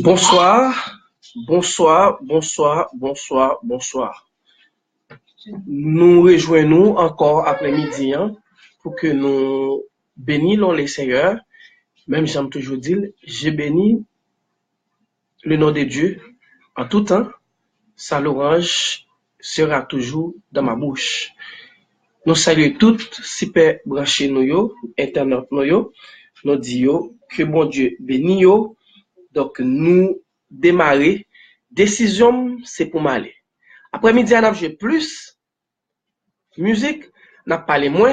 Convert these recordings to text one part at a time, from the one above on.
Bonsoir, bonsoir, bonsoir, bonsoir, bonsoir. Nous rejoignons encore après-midi pour que nous bénissons les Seigneurs. Même j'aime toujours dire, j'ai béni le nom de Dieu en tout temps. Sa louange sera toujours dans ma bouche. Nous saluons toutes super branchés nous, internet nous disons que bon Dieu bénit yo. Donc nous démarrer. Décision c'est pour m'aller. Après-midi on a joué plus musique, on a parlé moins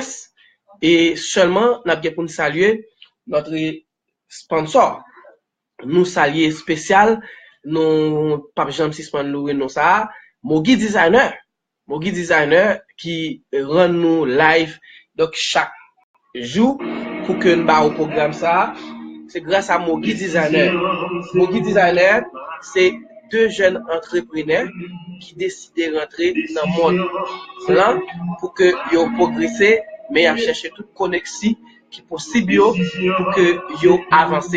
et seulement on a bien pour nous saluer notre sponsor. Nous saluer spécial nous Pape Jean Sisman louer nous ça Mogi Designer. Mogi Designer qui rend nous live donc chaque jour pour que nous ba au programme ça. C'est grâce à Mogi Designer. Mogi Designer, c'est deux jeunes entrepreneurs qui décident de rentrer dans le monde blanc pour que ils progressent, mais ils cherchent toute connexion qui est possible pour que ils avancent.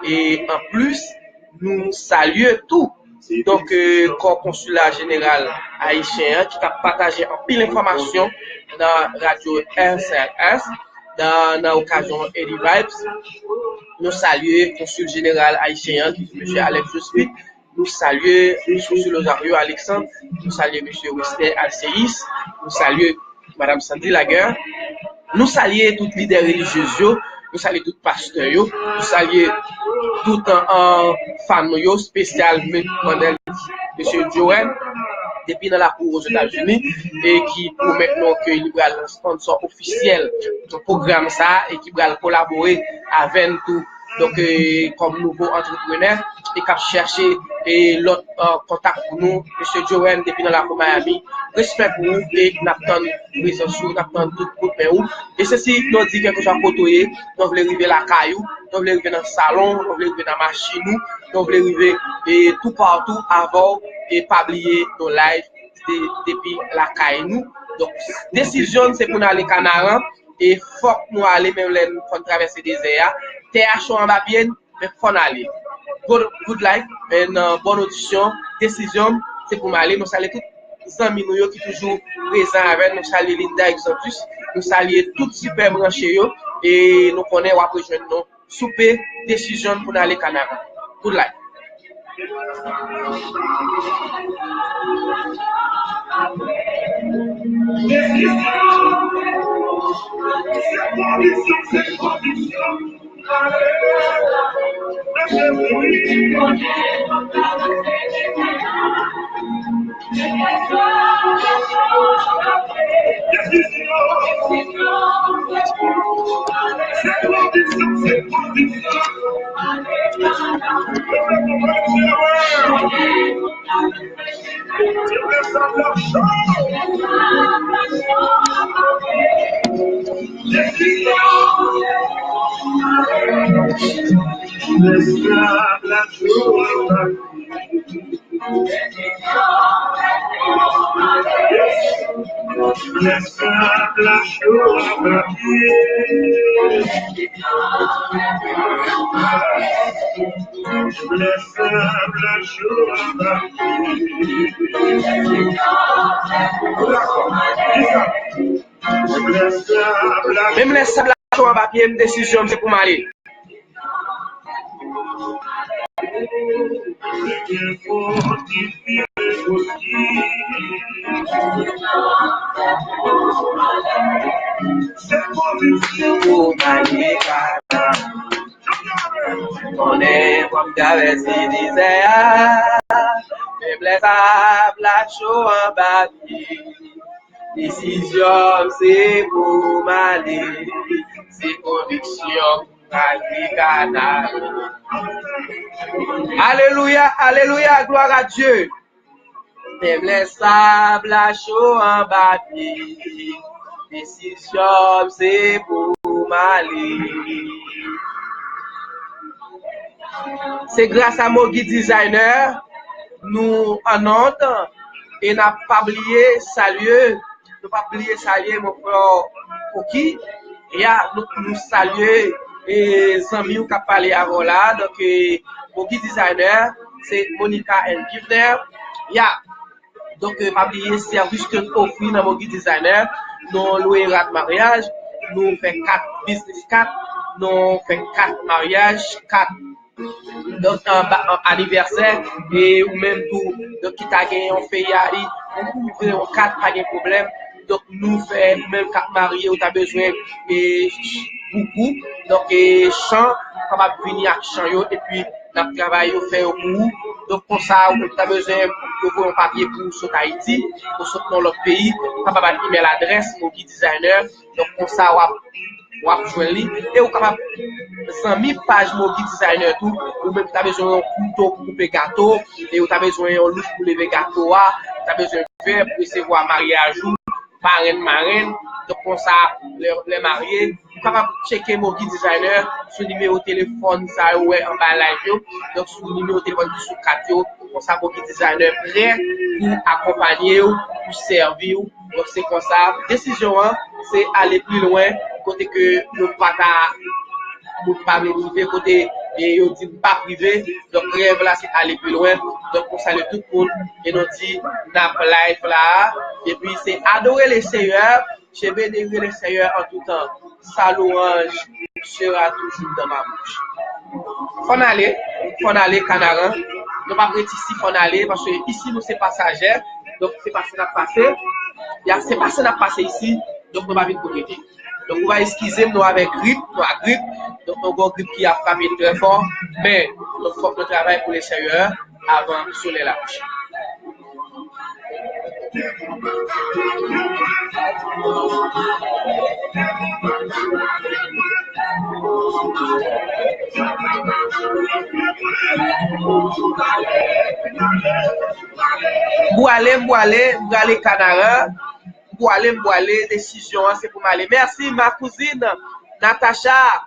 Et en plus, nous saluons tout. Donc, corps consulat général haïtien qui a partagé en pile d'informations dans la radio RCS, dans l'occasion Eddie Vibes. Nous saluons le consul général haïtien, M. Alex Jospin. Nous saluons M. Lozario Alexandre. Nous saluons M. Wister Alceis. Nous saluons Mme Sandy Laguerre. Nous saluons tous les leaders religieux. Nous saluons tous les pasteurs. Nous saluons tout un fan spécial, M. Joël, depuis dans la cour aux États-Unis, et qui pour maintenant qu'il va un sponsor officiel du programme ça et qui va collaborer avec tout. Donc, comme nouveau entrepreneur, et qui a cherché l'autre contact pour nous, M. Joël, depuis dans la cour Miami. Respect pour vous et nous attendons les ressources, nous attendons tout pour nous. Et ceci nous dit quelque chose à côté, nous voulons arriver à la caillou, nous voulons arriver dans le salon, nous voulons arriver dans la machine, nous voulons arriver et tout partout avant et pas oublier nos lives depuis la caillou. Donc, décision c'est pour nous aller Canaran et faut que nous aller même pour traverser des airs. TH en bas bien, mais faut aller. Good life et bonne audition. Décision c'est pour nous aller. Nous saluons tous les amis qui sont toujours présents avec nous. Nous saluons Linda Exodus. Nous saluons toutes super branchés et nous connaissons après nous souper décision pour nous aller Canada. Good life. Même les sables en papier, une décision, c'est pour m'aller. On est comme David disait, même les sables chauds en papier. Décision, c'est pour m'aller, c'est conviction, alléluia, alléluia, gloire à Dieu. Même les sables chauds en papier, décision, c'est pour m'aller. C'est grâce à Mogi Designer, nous en entendons et n'a pas oublié saluer. Ne pas oublier saluer mon frère OK, nous saluer et amis qui parlé avant là. Donc mon guide designer c'est Monica and Givner. Donc pas oublier service que offrir dans mon guide designer, nous louer de mariage, nous fait 4 business 4, nous fait 4 mariages, 4 donc un anniversaire et ou même tout donc qui t'a gagné on fait yari on couvre 4 pas de problème donc nous fait même 4 mariés où t'as besoin et beaucoup donc et chant capable venir avec chant yo et puis notre travail au fait au bout donc pour ça on t'as besoin de un papier pour sur Haïti pour sortir dans l'autre pays capable email adresse mon guide designer donc pour ça ou à joindre et ou capable 100 000 pages mon guide designer tout ou même tu as besoin d'un couteau pour couper gâteau et ou tu as besoin d'un louche pour lever gâteau tu as besoin de verre pour recevoir mariage ou marraine donc pour ça les mariés vous capable checker mon guide designer sur numéro de téléphone ça ouais en bas live donc sur numéro de téléphone sur 4 pour ça mon guide designer prêt pour accompagner ou pour servir donc c'est comme ça décision c'est aller plus loin côté que nous pas privé côté et on dit pas privé donc rêve là c'est aller plus loin donc pour saluer tout le monde et nous dit nap life là et puis c'est adorer les Seigneurs je vais bénir les Seigneurs en tout temps sa louange sera toujours dans ma bouche faut aller Canaran nous pas prêt ici faut aller parce que ici nous c'est passagers donc c'est passé n'a passé c'est passé n'a passé ici donc nous pas vite prêter. Donc, on va excuser nous avec grippe, donc on a grippe qui a frappé très fort, mais il faut que nous travaillons pour les sérieux avant de soleil la couche. Boaller, Canara. Boaller, décision, c'est pour m'aller. Merci, ma cousine, Natacha,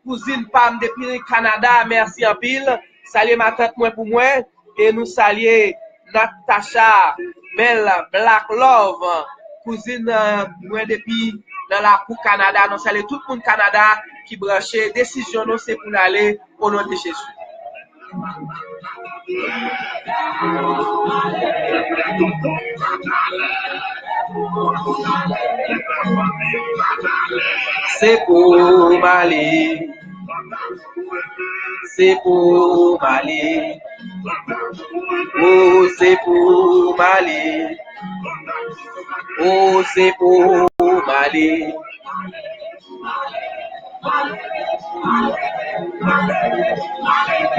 cousine Pam depuis le Canada, merci en pile. Salut ma tante, moi pour moi. Et nous saluons Natacha, belle Black Love, cousine, moi depuis dans la cour Canada. Nous saluons tout le monde Canada qui branche. Décision, nous, c'est pour aller au nom de Jésus. C'est pour m'aller, c'est pour m'aller, oh c'est pour m'aller, oh c'est pour m'aller.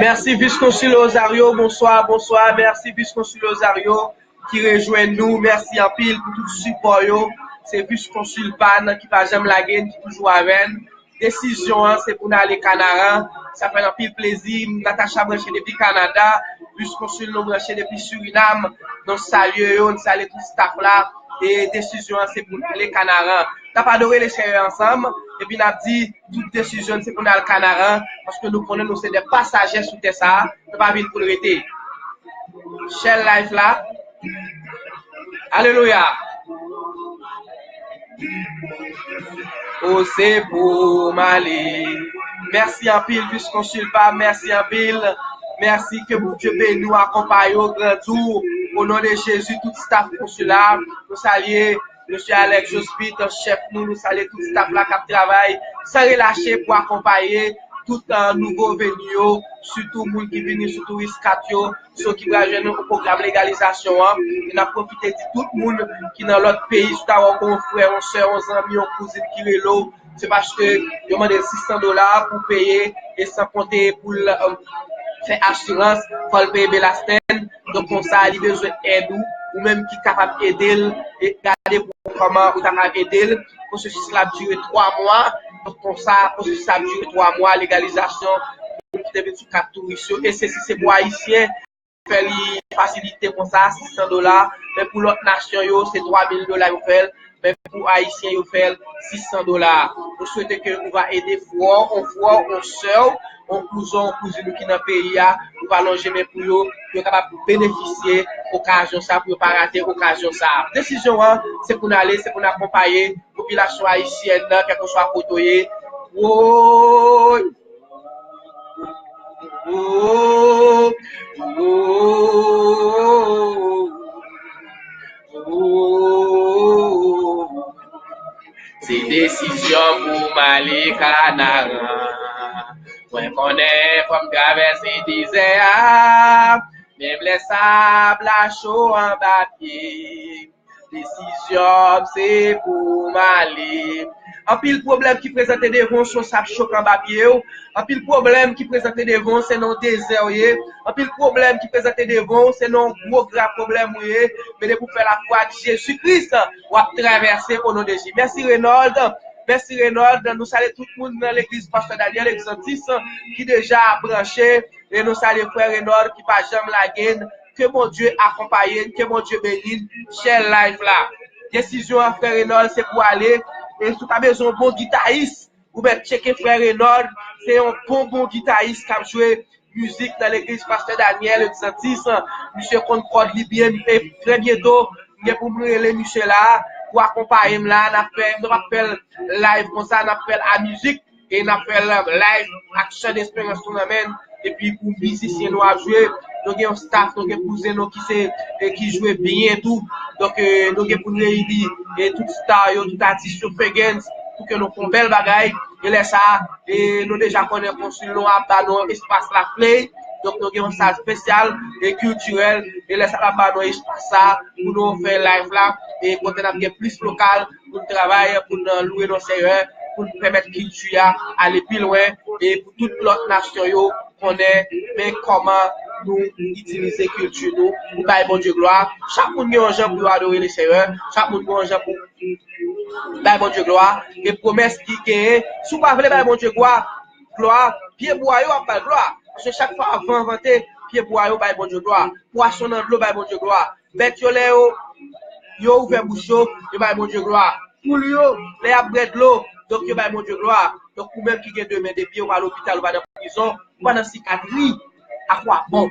Merci Vice-Consul Osario, bonsoir, merci Vice-Consul Osario qui rejoint nous, merci en pile pour tout le support. C'est Vice-Consul Pan qui va jamais la gaine, qui toujours avec. Décision, c'est pour aller Canara, ça fait un pile plaisir. Natacha branché depuis Canada, Vice-Consul nous branché depuis Suriname, nous saluons, nous saluons tout le staff là. Et décision, c'est pour aller Canara. T'as pas adoré les chers ensemble, et puis n'a dit toute décision, c'est pour aller Canara, parce que nous prenons, nous c'est des passagers sous ça, nous pas venir pour le rester. Shell life là. Alléluia. Oh, c'est pour m'aller. Merci en pile, Vice-Consul Pam, merci en pile. Merci que Dieu bénisse nous accompagner au grand tour. Au nom de Jésus, tout staff consulat, nous saluons M. Alex Jospit, chef nous saluons tout staff là qui travaille, sans relâcher pour accompagner tout nouveau venu, surtout les gens qui viennent sur Tourist 4, ceux qui vont joindre au programme légalisation. On a profité de tout le monde qui est dans l'autre pays, tout à l'heure, un frère, un soeur, un ami, un cousin qui est là. C'est parce que ils demandent $600 pour payer et sans compter pour faire assurance, il faut le payer Belasten. Donc, comme ça, il a besoin d'aide ou même qui est capable d'aider et garder pour comment vous avez aider. Le processus a duré 3 mois. Donc, comme ça, le processus a duré 3 mois, légalisation, qui devait sur 4 touristes. Et c'est pour Haïtiens, faire faciliter comme ça, $600. Mais pour l'autre nation, c'est $3,000. Mais pour Haïtiens, ils fait $600. Nous souhaitons que nous va aider frère, on soeur, on cousin qui dans le pays, nous allons jamais pour eux, pour capable bénéficier de l'occasion ça, pour ne pas rater l'occasion ça. Décision, c'est pour nous aller, c'est pour nous accompagner, pour population haïtienne, quel que soit côté. Oh, oh, oh, oh. C'est décision pour Mali Canara. Moi connais comme traverser désert, même les sables à chaud en papier. Décision c'est pour Mali. En pile problème qui présente devant son sable choc en papier. En pile problème qui présente devant c'est non désert. En pile problème qui présente devant c'est non gros grave problème. Mais pour faire la foi de Jésus-Christ, on va traverser au nom de Jésus. Merci Renaud. Merci Renaud. Nous saluons tout le monde dans l'église Pasteur Daniel Exantis qui déjà a branché. Et nous saluons frère Renaud qui pas jamais la gaine. Que mon Dieu accompagne, que mon Dieu bénisse. Cher life là. Décision à frère Renaud, c'est pour aller. Et si tu as besoin d'un bon guitariste, ou bien checker frère Renaud, c'est un bon guitariste qui a joué musique dans l'église Pasteur Daniel Exantis. Monsieur Concorde bien et très bientôt, nous pour nous les monsieur là, pour accompagner là, nous appelle live comme ça, nous appelle à musique, et nous appelle live action d'espérance tournament, et puis pour musiciens nous à jouer, nous avons un staff, nous avons cousin nous qui joue bien et tout, donc nous avons pour nous réunir et tout star, tout artiste sur Fegans, pour que nous fassions belle bagaille, et là ça, et nous déjà connaissons consul nous à nos espace la play. Donc, nous avons une salle spéciale et culturelle. Et là, ça va nous espace ça pour nous faire live là. Et quand on a bien plus local pour travailler, pour nous louer nos serveurs, pour nous permettre culture à aller plus loin. Et pour toute l'autre nation, qu'on est, mais comment nous utiliser culture nous pour bailler bon Dieu gloire. Chaque monde a un genre pour adorer les serveurs. Chaque monde a un genre pour bailler bon Dieu gloire. Et promesse qui gagne. Si vous ne voulez pas bailler bon Dieu gloire, pied boyau à pas gloire. Parce que chaque fois avant inventer, pied boyau bailler bon Dieu gloire. Poisson dans l'eau bailler bon Dieu gloire. Bête yo ouvert bouche yo bailler bon Dieu gloire. Pour yo, les abred l'eau, donc yo bailler bon Dieu gloire. Donc ou même qui gagne demain des pieds ou à l'hôpital ou à la prison, ou à la cicatrice. À quoi bon?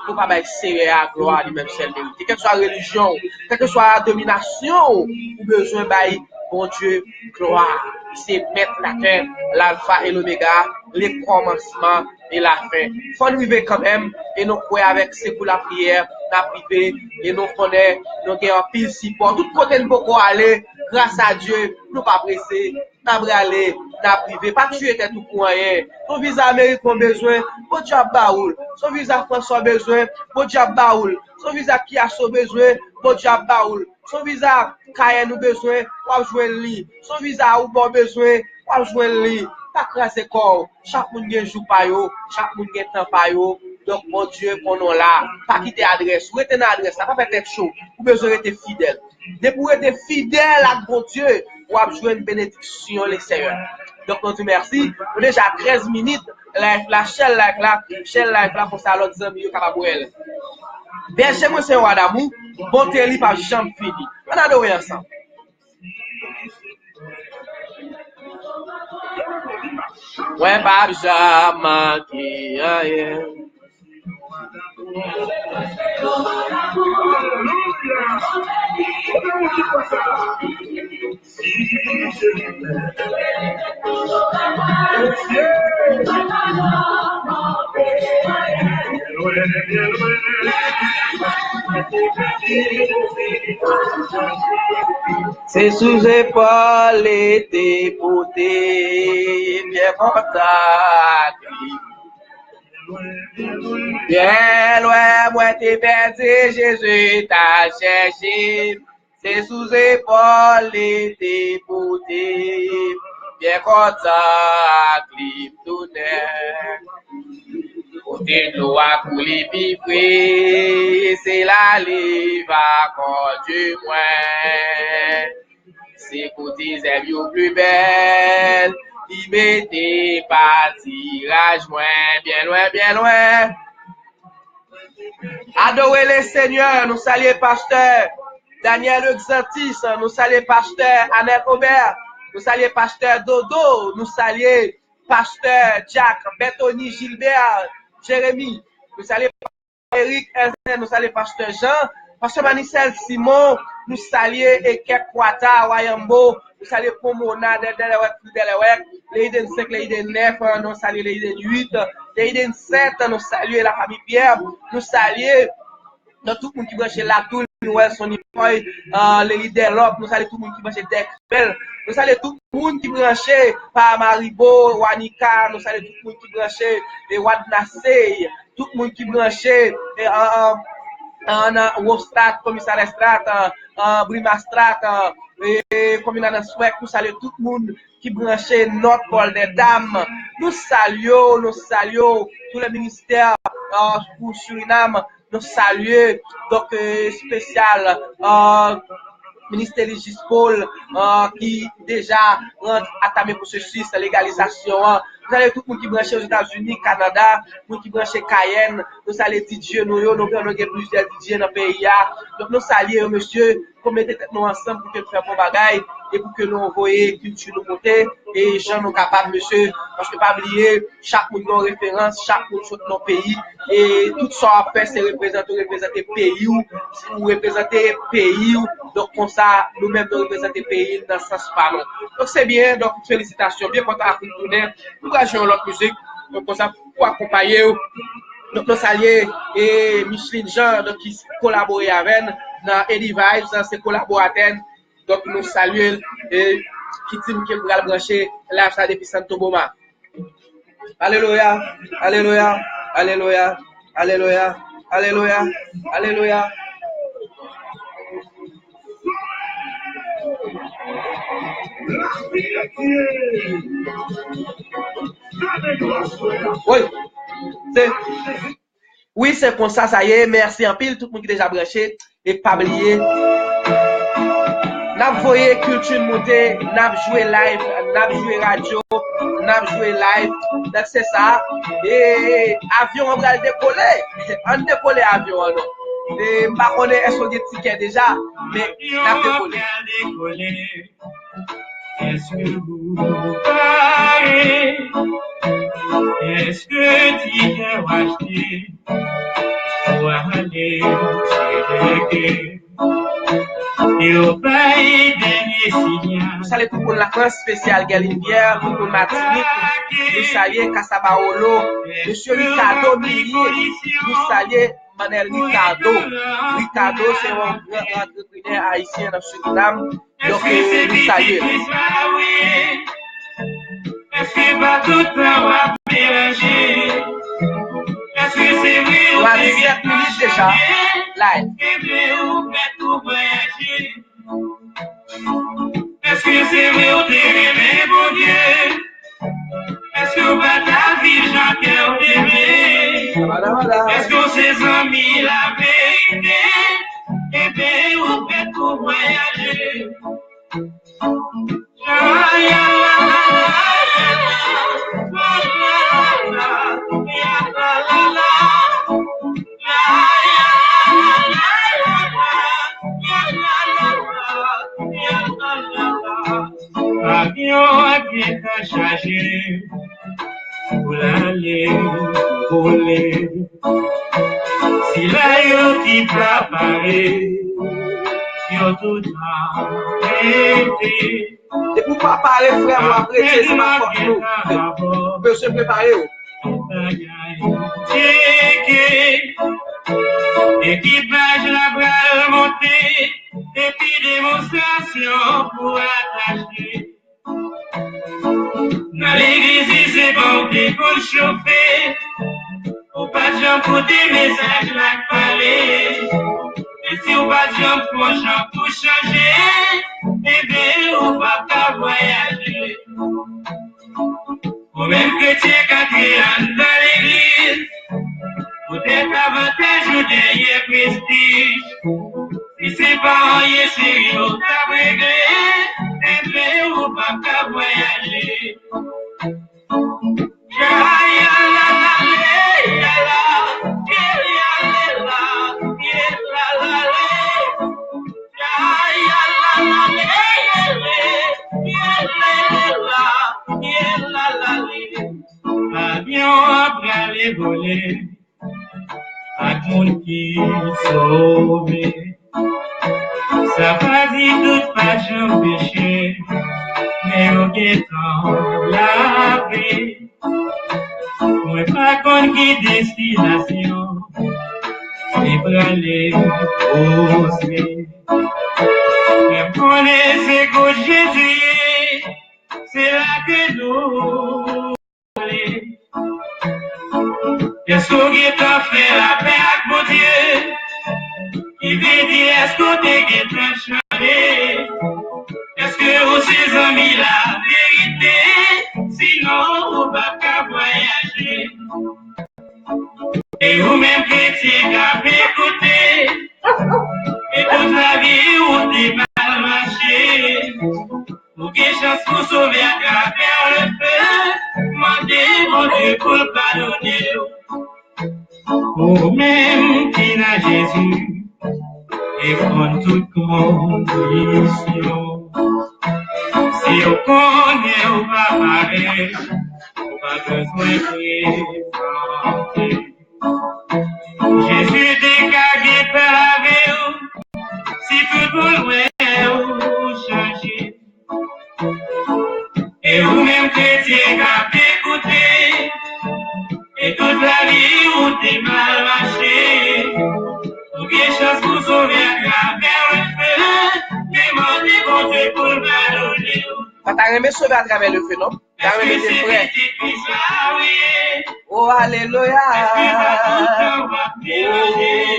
Faut pas bailler serré à gloire lui même celle vérité. Quelle que soit religion, quelle que soit la domination, ou besoin bailler bon Dieu gloire. C'est mettre la terre, l'alpha et l'oméga, les commencements et la fin. Faut nous vivre quand même et nous croire avec c'est pour la prière, la privé et nous connaît, nous avons un pile support. Tout côté nous pouvons aller, grâce à Dieu, nous pas pressés, nous aller, nous privé, pas tuer tête tout pour rien. Son visa Amérique a besoin, bon Dieu baoul. Son visa France a besoin, bon Dieu baoul. Son visa qui a besoin, bon Dieu baoul. Son visa Kaye nous besoin, ou jouer le lit. Son visa ou bon besoin, ou jouer le lit. Pas craser corps. Chaque monde gen jou pa yo, chaque monde gen temps pa yo. Donc mon Dieu, qu'on nous là, pas quitter adresse, ou rester dans adresse, ça pas être chaud. Ou besoin être fidèle. Dès pour être fidèle à mon Dieu, ou à jouer une bénédiction les Seigneur. Donc on dit merci. On déjà 13 minutes, la chaîne là pour ça l'autre amis capable elle. Berger moi c'est roi d'amour, bonté li pas jamais fini. On adore ensemble. Ouais pas jamais qui rien. C'est sous épaule tes beautés, bien contact. Bien loin, moi t'es perdu, Jésus t'a cherché. C'est sous épaule tes beautés, bien contact, clip tout net. Côté de l'eau à couler piqué, c'est la live à corps du moins. C'est côté zèbre yo plus belle, il mettait pas tirage moins, bien loin. Adorez les seigneurs, nous saluons pasteur Daniel Exantis, nous saluons pasteur Annette Aubert, nous saluons pasteur Dodo, nous saluons pasteur Jack, Bethony Gilbert, Jérémy, nous saluons Eric Erzen, nous saluons pasteur Jean, pasteur Manicel Simon, nous saluons Ekek Kwata, Wayambo, nous saluons Pomona, Delaware, l'Eden 5, l'Eden 9, nous saluons l'Eden 8, l'Eden 7, nous saluons la famille Pierre, nous saluons dans tout le monde qui branche la tour, nous Sonny Boy, les leaders Lop, nous saluons tout le monde qui branche Dexbel, nous saluons tout le monde qui branche par Maribo, Wanika, nous saluons tout le monde qui branche Wadnasey, tout le monde qui branche Wostrat, Commissariat Strat, Brima-Strat, Communal Swek, nous saluons tout le monde qui branche notre Pôle des Dames. Nous saluons tous les ministères pour Suriname. Nous saluons donc spécial ministère Légispol qui déjà rentre à ta processus de légalisation. Nous allons tout le monde qui branche aux États-Unis, Canada, tout le monde qui branche Cayenne, nous allons DJ, nous avons plusieurs DJ dans le pays. Donc nous saluons, monsieur, pour mettre nous ensemble pour que nous fassions bon bagaille et pour que nous envoyions culture nous monter et gens nous capables, monsieur, parce que pas oublier, chaque monde a une référence, chaque monde sur notre pays et tout ça à faire, c'est représenter pays ou représenter pays. Donc, comme ça, nous-mêmes, nous représentons le pays dans ce sens pas long. Donc, c'est bien, donc, félicitations, bien content à vous tourner. Nous gagnons l'autre musique, donc, comme ça, pour accompagner. Donc, nous saluons et Micheline Jean, donc, qui collabore avec nous dans Eddie Vibes, c'est collaborateur. Donc, nous saluons et qui dit qui va brancher là, ça depuis Santo Boma. Alléluia, alléluia, alléluia, alléluia, alléluia, alléluia. Oui, c'est comme ça y est. Merci en pile, tout le monde qui est déjà branché. Et pas oublier, n'a voyé culture montée, n'a joué live, n'a joué radio, n'a joué live. Donc c'est ça. Et avion, on va décoller. On décoller avion, non. Et par contre, est-ce qu'on a des tickets déjà? Mais n'a décollé. Est-ce que vous parlez? Est-ce que tu as acheté pour aller chez et au pays dernier signal? Nous saluons tout le monde la France spéciale Galivière, tout le monde Martinique, nous saluons Casabaolo, Monsieur Ricardo Millier, nous saluons Manel Ricardo. Ricardo, c'est un grand entrepreneur haïtien dans Suriname. Donc, nous saluons. Est-ce que pas tout le temps va mélanger? Est-ce que c'est vrai ou pas 17 minutes déjà, live. Est-ce que c'est vrai ou t'aimes, mon Dieu? Est-ce que pas ta vie, Jean-Pierre, t'aimes? Est-ce que ses amis la vérité? Et bien, ou peut tout voyager? Avion a bien chargé pour l'aller voler. Si la yo qui préparé, yo tout a été. Et pour pas parler, frère, moi après, c'est ma force. Vous pouvez se préparer. Équipage la bras monté, et puis démonstration pour attacher. Dans l'église, c'est bon pour le chauffer. Au pas de jambes pour des messages la parler. Et si on pas de jambes pour changer, eh bien, on va pas voyager. Au même chrétien quatrième dans l'église, peut-être avantage ou derrière prestige. Si c'est pas rien sérieux, t'as réglé, eh bien, on va pas voyager. Avion après les voler, à monde qui sauvé, ça pas dit tout pas péché. au guettant lavé. Moi pas qu'on qui destination, c'est pour aller poser. Même qu'on est égo Jésus, c'est là que nous allons. Est-ce qu'on guettant fait la paix avec mon Dieu? Qui veut dire est-ce qu'on te guettant chanter? Est-ce que vous ses amis la vérité? Sinon, on va pas voyager. Et vous-même chrétiens, qu'à écouter. Et toute la vie, où t'es mal marché. Pour que chance pour sauver à travers le feu. Demandez mon Dieu pour le pardonner. Vous-même qui n'a Jésus. Et prendre toute condition. Si on connaît ou pas pareil, on pas besoin de présenter. Jésus dégagé par la vie, si tout le loin ou changer. Et vous-même chrétien qu'à écouter, et toute la vie où t'es mal marché. Pour que chance pour sauver à travers le feu, demandez bon Dieu pour le pardonner. T'as aimé sauver à travers le feu, non? T'as aimé tes frères. Oh, alléluia. Oh,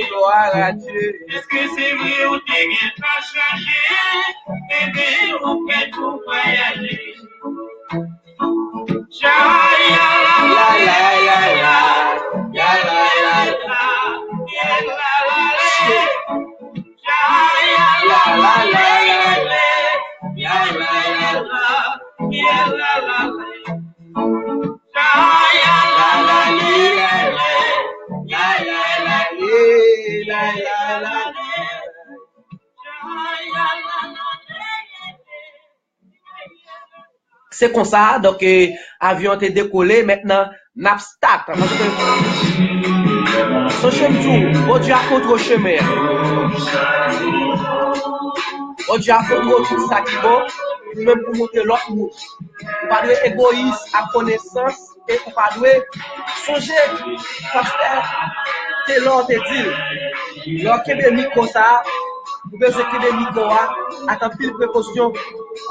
gloire à Dieu. Est-ce que c'est vrai ou t'es bien pas changé? Bébé, ou peut tout voyager? C'est comme ça, donc avion était décollé, maintenant n'a start. Parce que ce chemin, bon Dieu a fait trop chemin. Bon Dieu a fait trop tout ça qui bon, même pour monter l'autre monde. On pas être égoïste à connaissance et on pas songer parce que c'est l'on te dit. Lorsque des micros ça, vous besoin que des micros à tant pile précaution.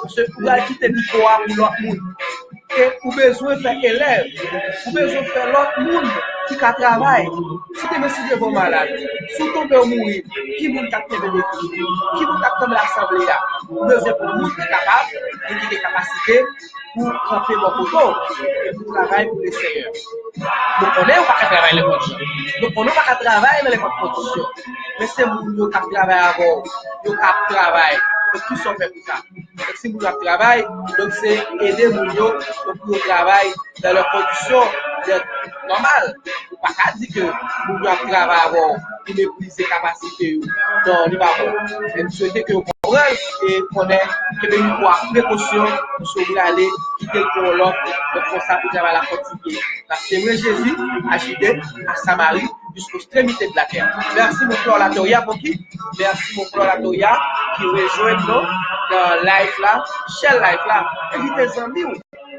Parce que vous allez quitter le micro pour l'autre monde. Et vous besoin de faire élève, vous besoin de faire l'autre monde qui travaille. Si tu es bon malade, si tu tombes mourir, qui vous t'a fait de l'équipe, qui vous t'a comme l'assemblée là, vous besoin pour nous qui est capable, pour qui est capacité pour camper vos poteaux et pour travailler pour les seigneurs. Donc on n'est pas qu'à travailler les conditions. Donc on n'est pas qu'à travailler dans les bonnes conditions. Mais c'est vous qui travaillez avant, vous qui travaillez. Donc, qui sont faits pour ça? Donc, si vous avez travail, donc c'est aider les gens pour travailler dans leurs conditions normales. Vous ne pouvez pas dire que vous avez travail avant, vous méprisez les capacités. Non, il n'est pas bon. Et nous souhaitons que vous compreniez et qu'on ait que nous avons précaution pour vous aller quitter le prologue, donc pour ça, vous avez la continuer. Parce que Jésus a agité à Samarie jusqu'aux extrémités de la terre. Merci mon frère Latoya pour qui? Merci mon frère Latoya qui rejoint nous dans live là, chez live là. Invitez les amis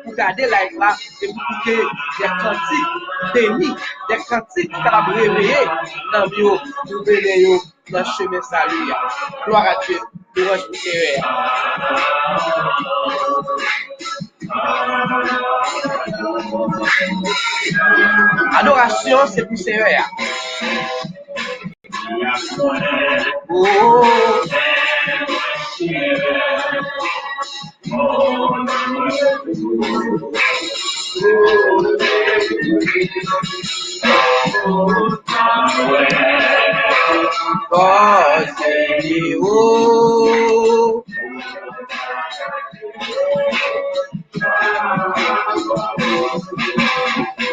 pour garder live là et pour écouter des cantiques bénis, des cantiques qui peuvent réveiller dans bio, pour bénir dans le chemin salut. Gloire à Dieu. Louange pour Seigneur. Adoration, c'est pour Seigneur. Oh.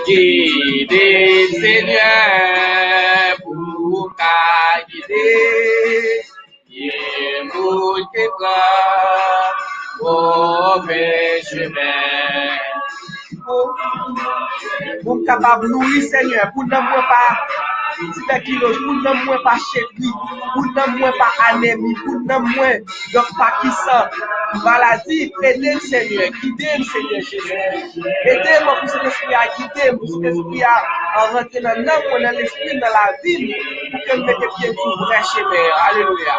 Guidez Seigneur pour guider, et nous mauvais chemin. Pour capable louer Seigneur, pour n'avoir pas si t'es kilos, pour ne moins pas chéri, pour ne moins pas anémie, pour ne moins donc pas qui sent maladie, aidez le Seigneur, guidez le Seigneur Jésus. Aidez-moi pour cet esprit à guider, pour cet esprit à rentrer dans l'âme, dans l'esprit, dans la vie, pour que nous mettions bien tout vrai chemin. Alléluia.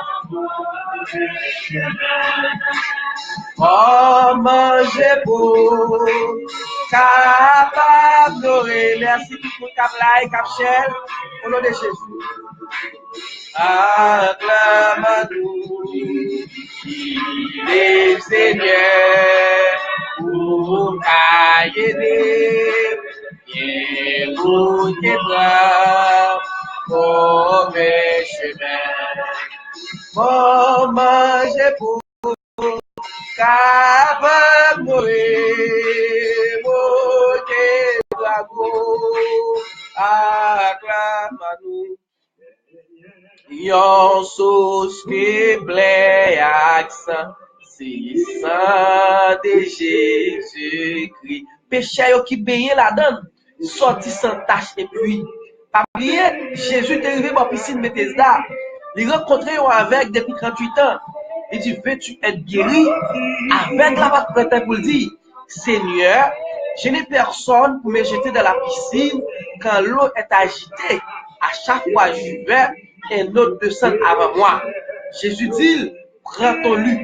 Oh, manger beau, capable d'orer. Merci pour tout le monde Capchel, au nom de Jésus. Acclamons-nous, il est Seigneur, pour aider, et vous qui brave, mauvais chemin. Oh, manger beau. Capable de mourir, acclame-nous. Yon sauce qui plaît accent, c'est sang de Jésus-Christ. Péché qui baigné là-dedans, sorti sans tache et puis, pas oublier, Jésus est arrivé dans la piscine Bethesda. Il rencontrait un avec depuis 38 ans. Il dit, veux-tu être guéri? Avec la voix prête pour dire, Seigneur, je n'ai personne pour me jeter dans la piscine quand l'eau est agitée. À chaque fois, je vais, un autre descend avant moi. Jésus dit, prends ton lut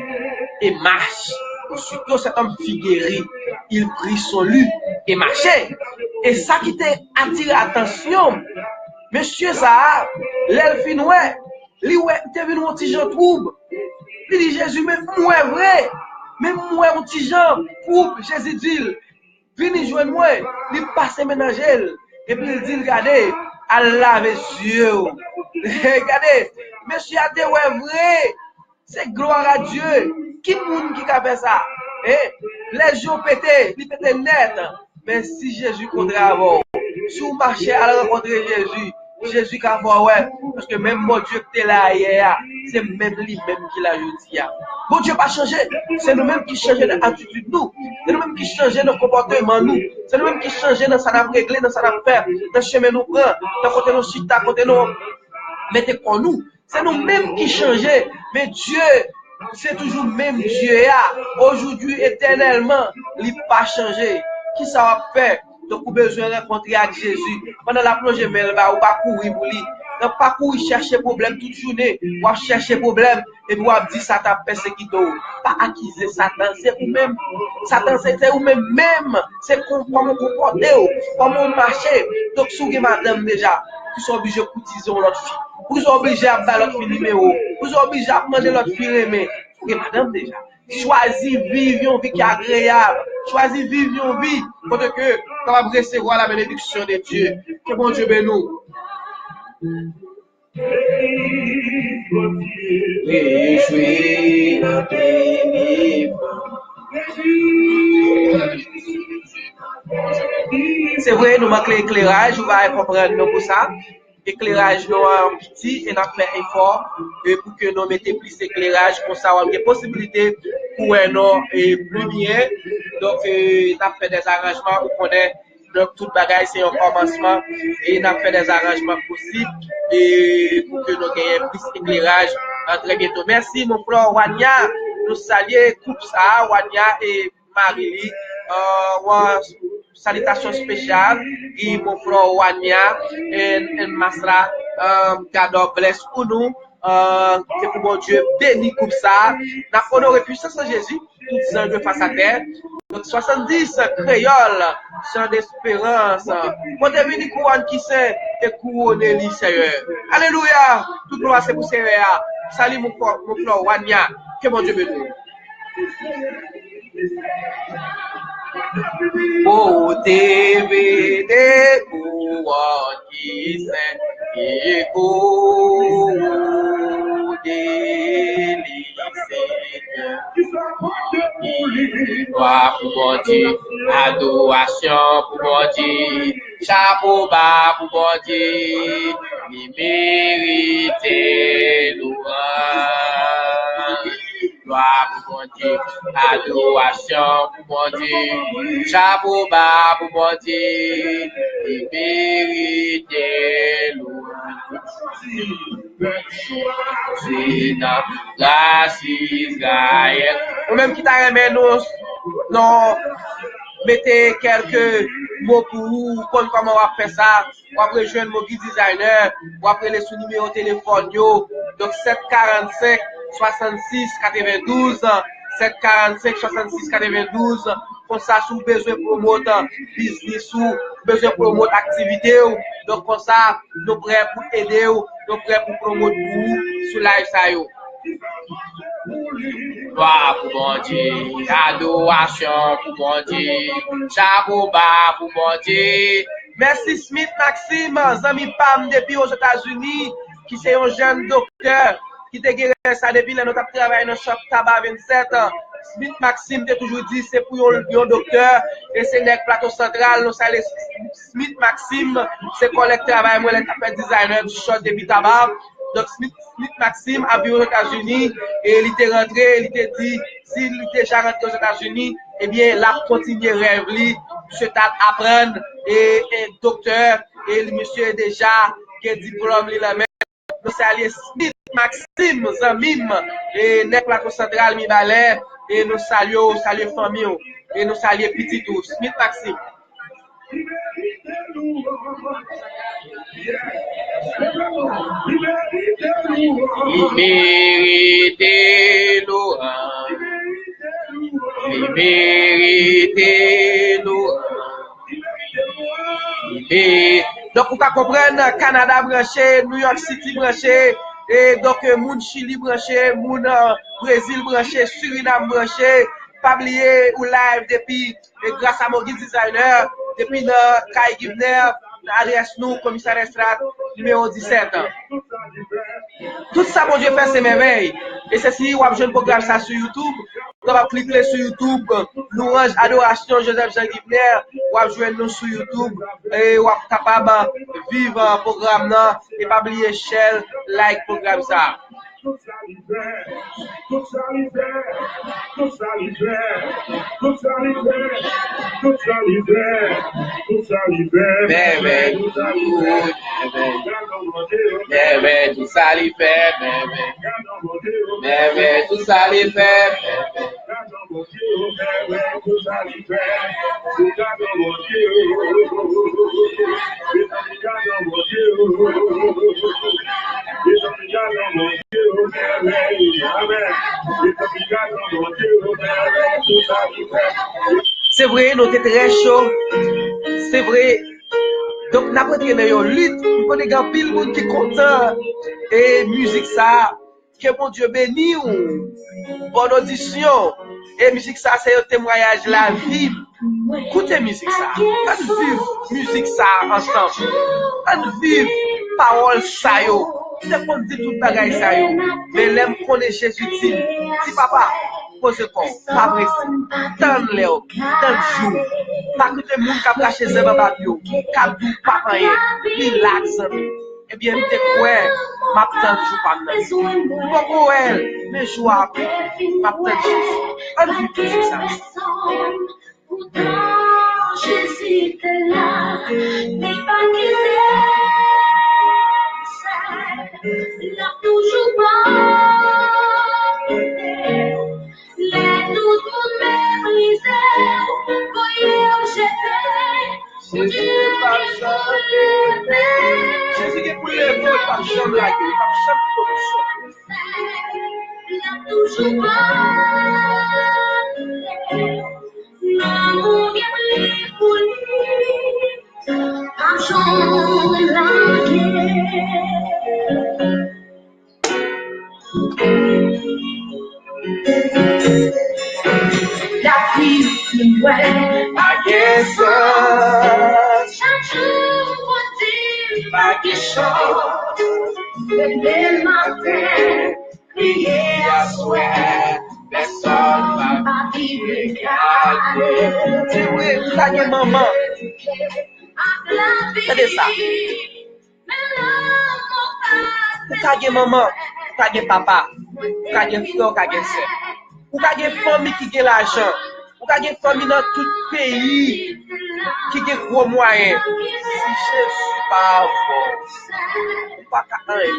et marche. Aussitôt, cet homme fut guéri. Il prit son lut et marchait. Et ça qui t'a attiré l'attention, monsieur Zahab, l'elfine, ouais, lui, ouais, t'es venu un petit Jean trouble. Il dit Jésus, mais moi vrai, mais moi un petit Jean trouble. Jésus dit, venez joindre moi, il passe ménager. Et puis il dit, regardez, Allah mes yeux. Regardez, monsieur a dit, ouais vrai, c'est gloire à Dieu. Qui monde qui a fait ça? Les jours pétés, ils pétaient net. Mais si Jésus contre avant, si vous marchez à la rencontre de Jésus, Jésus qui a fait, ouais, parce que même mon Dieu qui est là hier, c'est même lui-même qui l'a dit. Bon Dieu pas changé, c'est nous-mêmes qui changeons notre attitude, nous. C'est nous-mêmes qui changeons notre comportement, nous. C'est nous-mêmes qui changeons dans ça réglé, dans ça faire, dans ce chemin nous prend, dans côté nos sites, dans côté nos mettez pour nous. C'est nous-mêmes qui changeons, mais Dieu, c'est toujours même Dieu. Aujourd'hui, éternellement, il n'a pas changé. Qui ça va faire? Donc, vous avez besoin de rencontrer avec Jésus. Pendant la plongée, mais on va pas courir pour lui. Donc, pas courir chercher problème toute journée. On va chercher problème et vous avez dit Satan persécuté. Pas accuser Satan, c'est vous-même. Satan, c'est vous-même. C'est comment vous comportez, comment vous marchez. Donc, si vous madame déjà, vous sont obligés de cotiser l'autre fille. Vous sont obligés à faire l'autre fille numéro. Vous sont obligés à manger l'autre fille aimée. Vous madame déjà. Choisis vivre une vie qui est agréable. Choisis vivre une vie pour que on va recevoir la bénédiction de Dieu. Que bon Dieu bénisse nous. C'est vrai, nous manquons l'éclairage, vous allez comprendre pour ça. Éclairage nous en petit et nous fait effort pour que nous mettions plus d'éclairage pour ça avoir des possibilités pour nous plus bien. Donc nous avons fait des arrangements où on est donc tout bagage c'est un commencement et nous avons fait des arrangements possibles et pour que nous ayons plus d'éclairage très bientôt. Merci mon frère Wanya, nous saluons coupe ça Wanya et Marie. Salutations spéciales et mon frère Wanya et Masra cadeau bless pour nous que pour mon Dieu béni comme ça n'a honoré puissance de Jésus tout ça de face à terre donc 70 créoles sans d'espérance mon devenu couronne qui c'est et couronner lui Seigneur alléluia toute gloire c'est pour Seigneur salut mon frère Wanya que mon Dieu bénisse. Oh, TV de qui c'est et oh, gloire pour mon Dieu, adoration pour mon Dieu, chapeau bas pour mon Dieu, il mérite louange. gloire pour mon Dieu, adoration pour mon Dieu, chapeau bas pour mon Dieu, vérité, louange. C'est dans grâce Israël. Ou même qui t'a remis nous, non, mettez quelques mots pour vous, comment on va faire ça, ou après jeune mobile designer, ou après les sous numéro téléphone, yo. Donc 745 66 92, 745 66 92, comme ça, si vous avez besoin de promouvoir business ou besoin de promouvoir activité, donc comme ça, nous prêts pour aider, nous prêts pour promouvoir vous sur lifestyle. Gloire pour mon Dieu, adoration pour mon Dieu, chapeau bas pour mon Dieu. Merci Smith Maxime, ami Pam depuis aux États-Unis, qui c'est un jeune docteur qui te guéri ça depuis là nous avons travaillé dans le shop tabac 27 ans. Smith Maxime t'a toujours dit c'est pour un docteur et c'est le plateau central nous salé Smith Maxime c'est collègue travail moi le fait designer du shop depuis tabac. Donc Smith Maxime a vu aux États-Unis et il était rentré, il était dit s'il était déjà rentré aux États-Unis, eh bien là continuer rêve lui, monsieur t'a apprendre et docteur et le monsieur déjà qui est diplôme li la même. Nous saluons Smith Maxime Zamim et le plateau central mi balai et nous saluons famille et nous saluons petit tout Smith Maxime. Il mérite louange. Il mérite louange. Donc, vous comprenez, Canada branché, New York City branché, et donc, moun Chili branché, moun Brésil branché, Suriname branché, pas oublier ou live depuis, grâce à mon guide designer, depuis le Kai Givner, alias nous, commissaire Estrat, numéro 17. Tout ça, mon Dieu, fait ses merveilles. Et ceci, vous avez un programme ça sur YouTube. Vous avez cliquer sur YouTube, Louange, Adoration, Joseph Jean Givner. Vous avez joué nous sur YouTube. Et vous êtes capable de vivre le programme là. Et pas oublier share, like le programme ça. Tout ça lui fait, tout ça lui fait. C'est vrai, nous sommes très chaud. C'est vrai. Donc, nous avons entraîné une lutte. Nous connaissons un pile monde qui est content. Et musique ça, que mon Dieu bénisse. Bonne audition. Et musique ça, c'est un témoignage de la vie. Écoutez musique ça. On vive musique ça ensemble. On vive parole ça yo. C'est pour dire tout bagaille ça yo. Mais l'aime connaît Jésus dit. Si papa, pose quoi? Pas vrai. Tant Léo, tant jour. Pas que tout le monde qui a caché ses babio. Cap du papa relax. Eh bien, m'te quoi? M'a tant jour pas nan. Pourquoi elle? Mais jour après. M'a tant jour. On vit tout ça. Pourtant, Jésus était là, n'est pas qu'il il a toujours pas les doutes pour m'ébriser, voyez où j'étais, Dieu Jésus qui est pour les mots, pas jamais la gueule, pas il a toujours pas l'amour qui brille pour lui, un jour la la vie qui ouais, against us. chaque jour on dit pas quelque chose, le matin, Crier à souhait, personne va pas vivre garder. C'est vrai, ça y est maman. Regardez ça. Kage maman, kage papa, kage frère, kage sœur. Ou ka gen famille qui gen l'argent. Ou ka gen famille dans tout pays qui gen gros moyens. Si Jésus pas fort, ou pas ka rien,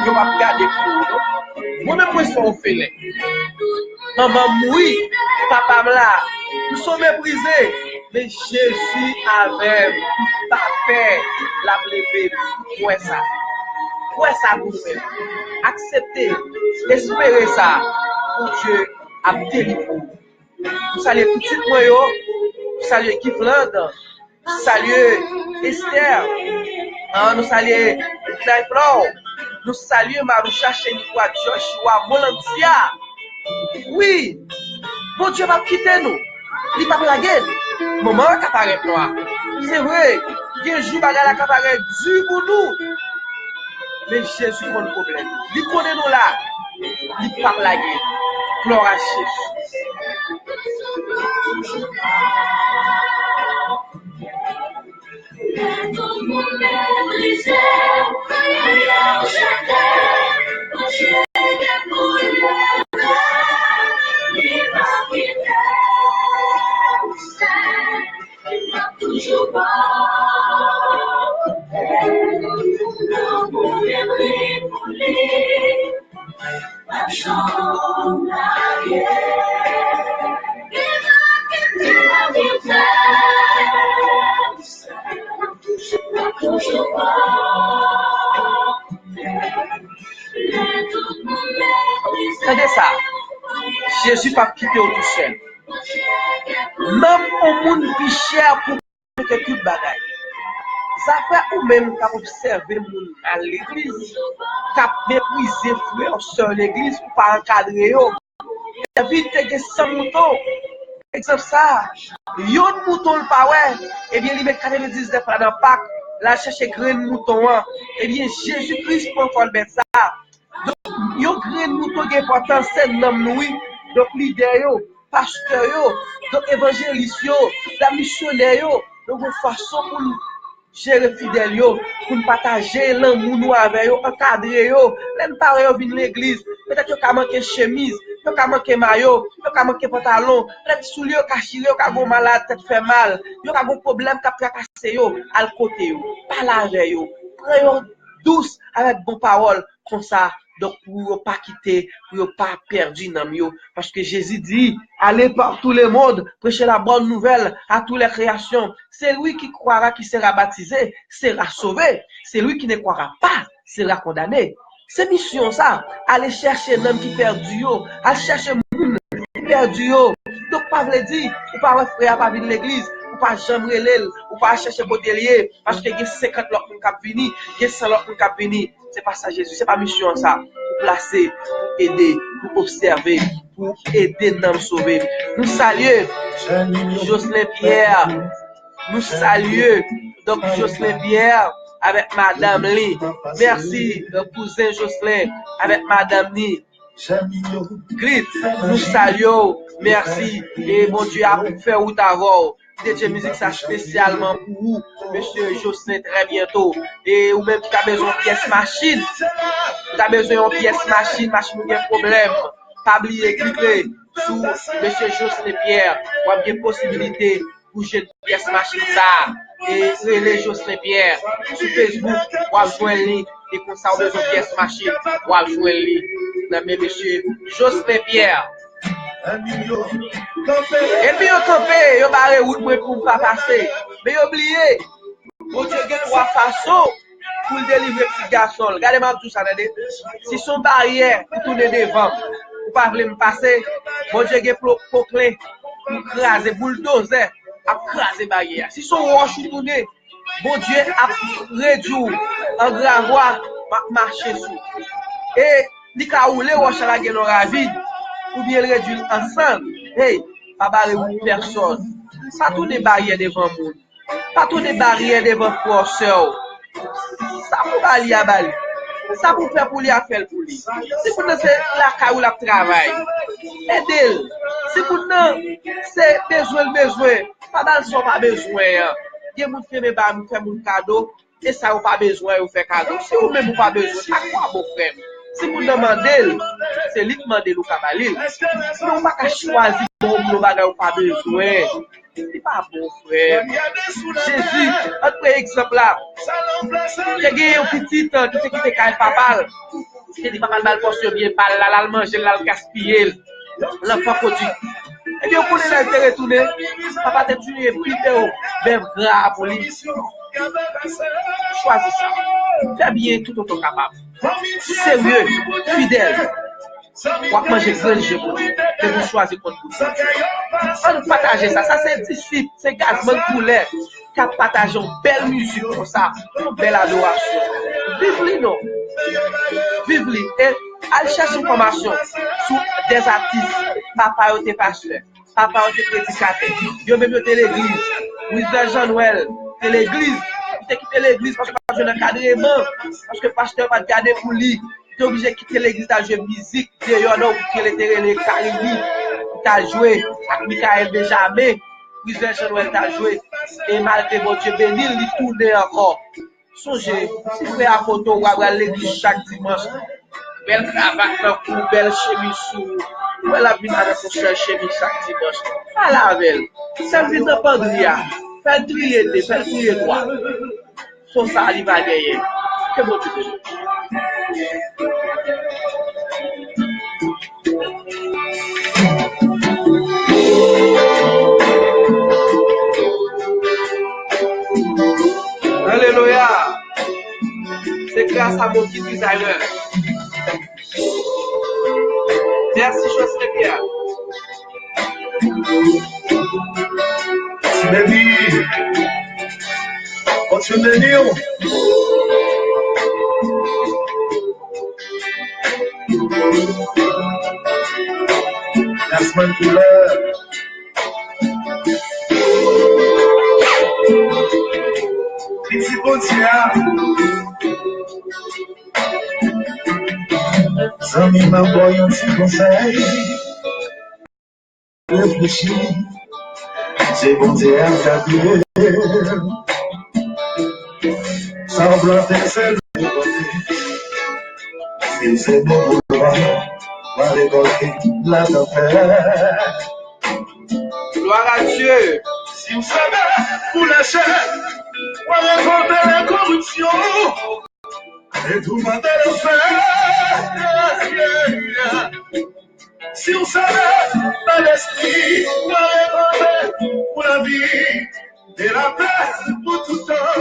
yo va garder pour nous. Moi même moi son fait. Maman mouri, papa là, nous sommes méprisés. Mais Jésus avait pas fait la lever pour ça. Pour ça pour nous. Accepter, espérer ça pour Dieu a délivré. Nous saluons tout de suite moi, nous saluons Kifland, nous saluons Esther, nous saluons Naiflo, nous saluons Maroucha, Chénicoua, Joshua, Molantia. Oui, bon Dieu va quitter nous. Il va la guerre. Maman qui apparaît noir. C'est vrai, il y a un jour qui apparaît dur pour nous. Mais Jésus prend le problème. Il connaît nous là. Il va la guerre. Gloire à Jésus. Regardez ça. Jésus pas quitté tout seul. Même au monde plus cher pour que tout bagaille. Ça fait ou même qu'à observer moun à l'église, qu'à mépriser frère sur l'église pour pas encadrer yo. Évite que 100 moutons. Exemple ça, yon mouton le pas ouais, et bien il met 99 là dans Pâques, là chercher grain mouton hein. Et bien Jésus-Christ prend pour le mettre ça. Donc yon grain mouton qui est important c'est nom nous. Donc leader yo, pasteur yo, donc évangéliste yo, la missionnaire yo, donc une façon pour gérer fidèle yo, pour partager l'amour nous avec yo, encadrer yo, même pas yo vinn l'église, peut-être yo ka manquer chemise, yo ka manquer maillot, yo ka manquer pantalon, peut-être soulier yo ka chire yo ka gon malade tête fait mal, yo ka gon problème ka tracasser yo, al côté yo, parler avec yo, prend yo douce avec bon parole comme ça. Donc, pour ne pas quitter, pour ne pas perdre dans yo. Parce que Jésus dit, allez par tous les mondes, prêchez la bonne nouvelle à toutes les créations. C'est lui qui croira, qui sera baptisé, sera sauvé. C'est lui qui ne croira pas, sera condamné. C'est mission ça. Aller chercher un homme qui perdu yo, aller chercher un monde qui perdu yo. Donc, pas veut dire, ou pas frère, pas venir l'église, ou pas jamais relève, ou pas chercher botelier, parce que il y a 50 autres qui ont venu, il y a 100 autres qui ont venu. C'est pas ça Jésus, c'est pas mission ça. Pour placer, pour aider, pour observer, pour aider nous sauver. Nous saluons Jocelyn Pierre. Nous saluons donc Jocelyn Pierre avec Madame Lee. Merci cousin Jocelyn avec Madame Lee. Grit, nous saluons. Merci. Et mon Dieu a fait route avant. DJ Musique ça spécialement pour vous, monsieur Jocelyn, très bientôt. Et ou même qui a besoin de pièce machine, tu as besoin de pièce machine ou bien problème, pas oublier cliquer sur monsieur Jocelyn Pierre, ou a bien possibilité pour jeter pièce machine ça. Et les Jocelyn Pierre sur Facebook, ou à joindre lui, et comme ça, on a besoin de pièce machine, ou à joindre lui. Mais monsieur Jocelyn Pierre. Et puis yo campé, yo barré route pour pas passer. Mais yo oublié, bon Dieu a trois façons pour délivrer petit garçon. Regardez-moi tout ça, si son barrière pour tourner devant, pour pas vouloir me passer, bon Dieu a proclé pour craser bulldozer, à craser barrière. Si son roche tourner, bon Dieu a réduit en gravois marcher sous. Et il a roulé roche à la gueule vide. Ou bien le réduire ensemble. Hey, pas barrer personne. Pas tout des barrières devant monde. Pas tout des barrières devant forceur. Ça pour bali à bali. Ça pour faire pour lui à faire pour lui. Si pour nous c'est la caille ou la travail. Aidez-le. Si pour nous c'est besoin. Pas dans son pas besoin. Il y a moun fait mes bar, moun fait mon cadeau et ça ou pas besoin ou fait cadeau. Si ou même ou pas besoin, à quoi bon frère? Si vous demandez, c'est lui qui demande ou kabalil. Nous pas qu'à choisir pour nous bagages ou pas besoin. C'est pas bon, frère. Jésus, autre exemple là. Il y a un petit qui s'est quitté avec papa. Il dit papa mal pour bien parler, là, manger, là, gaspiller. L'enfant produit. Et bien, pour les aller retourner, papa t'a tué, vidéo, même grave pour lui. Choisis ça. Fais bien tout autant capable. Sérieux, fidèle. On va manger grand jeu pour lui. Et vous choisissez contre vous. On nous partager ça. Ça, c'est disciple, c'est gazement poulet. Qui a partagé une belle musique comme ça. Une belle adoration. Vive-les, non? Vive-les. Et allez chercher une formation sur des artistes. Papa était pasteur. Papa était prédicateur. Yo même était l'église. Wisdom Jean-Noël. C'est l'église. Il a quitté l'église parce que pas jouer dans cadrement. Parce que le pasteur va garder pour lui. Il est obligé de quitter l'église à jouer musique. D'ailleurs, non, qu'il était les Caribi. Il a joué avec Michael Benjamin. Wisdom Jean-Noël a joué. Et malgré mon Dieu béni, il tournait encore. Songez, si vous faites la photo, vous avez l'église chaque dimanche. Belle cravate, belle chemise sous. Où elle a vu avec son chemise chaque dimanche. Pas la belle. Ça vient de Pandria. Faites trier droit. Son ça, il va gagner. Que bon Dieu béni. Alléluia. C'est grâce à mon petit designer. Merci, José Pierre. Baby, what's your name? That's my couleur. Petit potier. Zami m'a envoyé un petit conseil. Réfléchis. C'est bon Dieu à garder. Semblant d'être si c'est bon pour le voir, va récolter la tempête. Gloire à Dieu. Si vous savez, pour la chair, va récolter la corruption. Et tout le monde le fait. Si vous savez, dans l'esprit, va récolter pour la vie et la paix pour tout temps.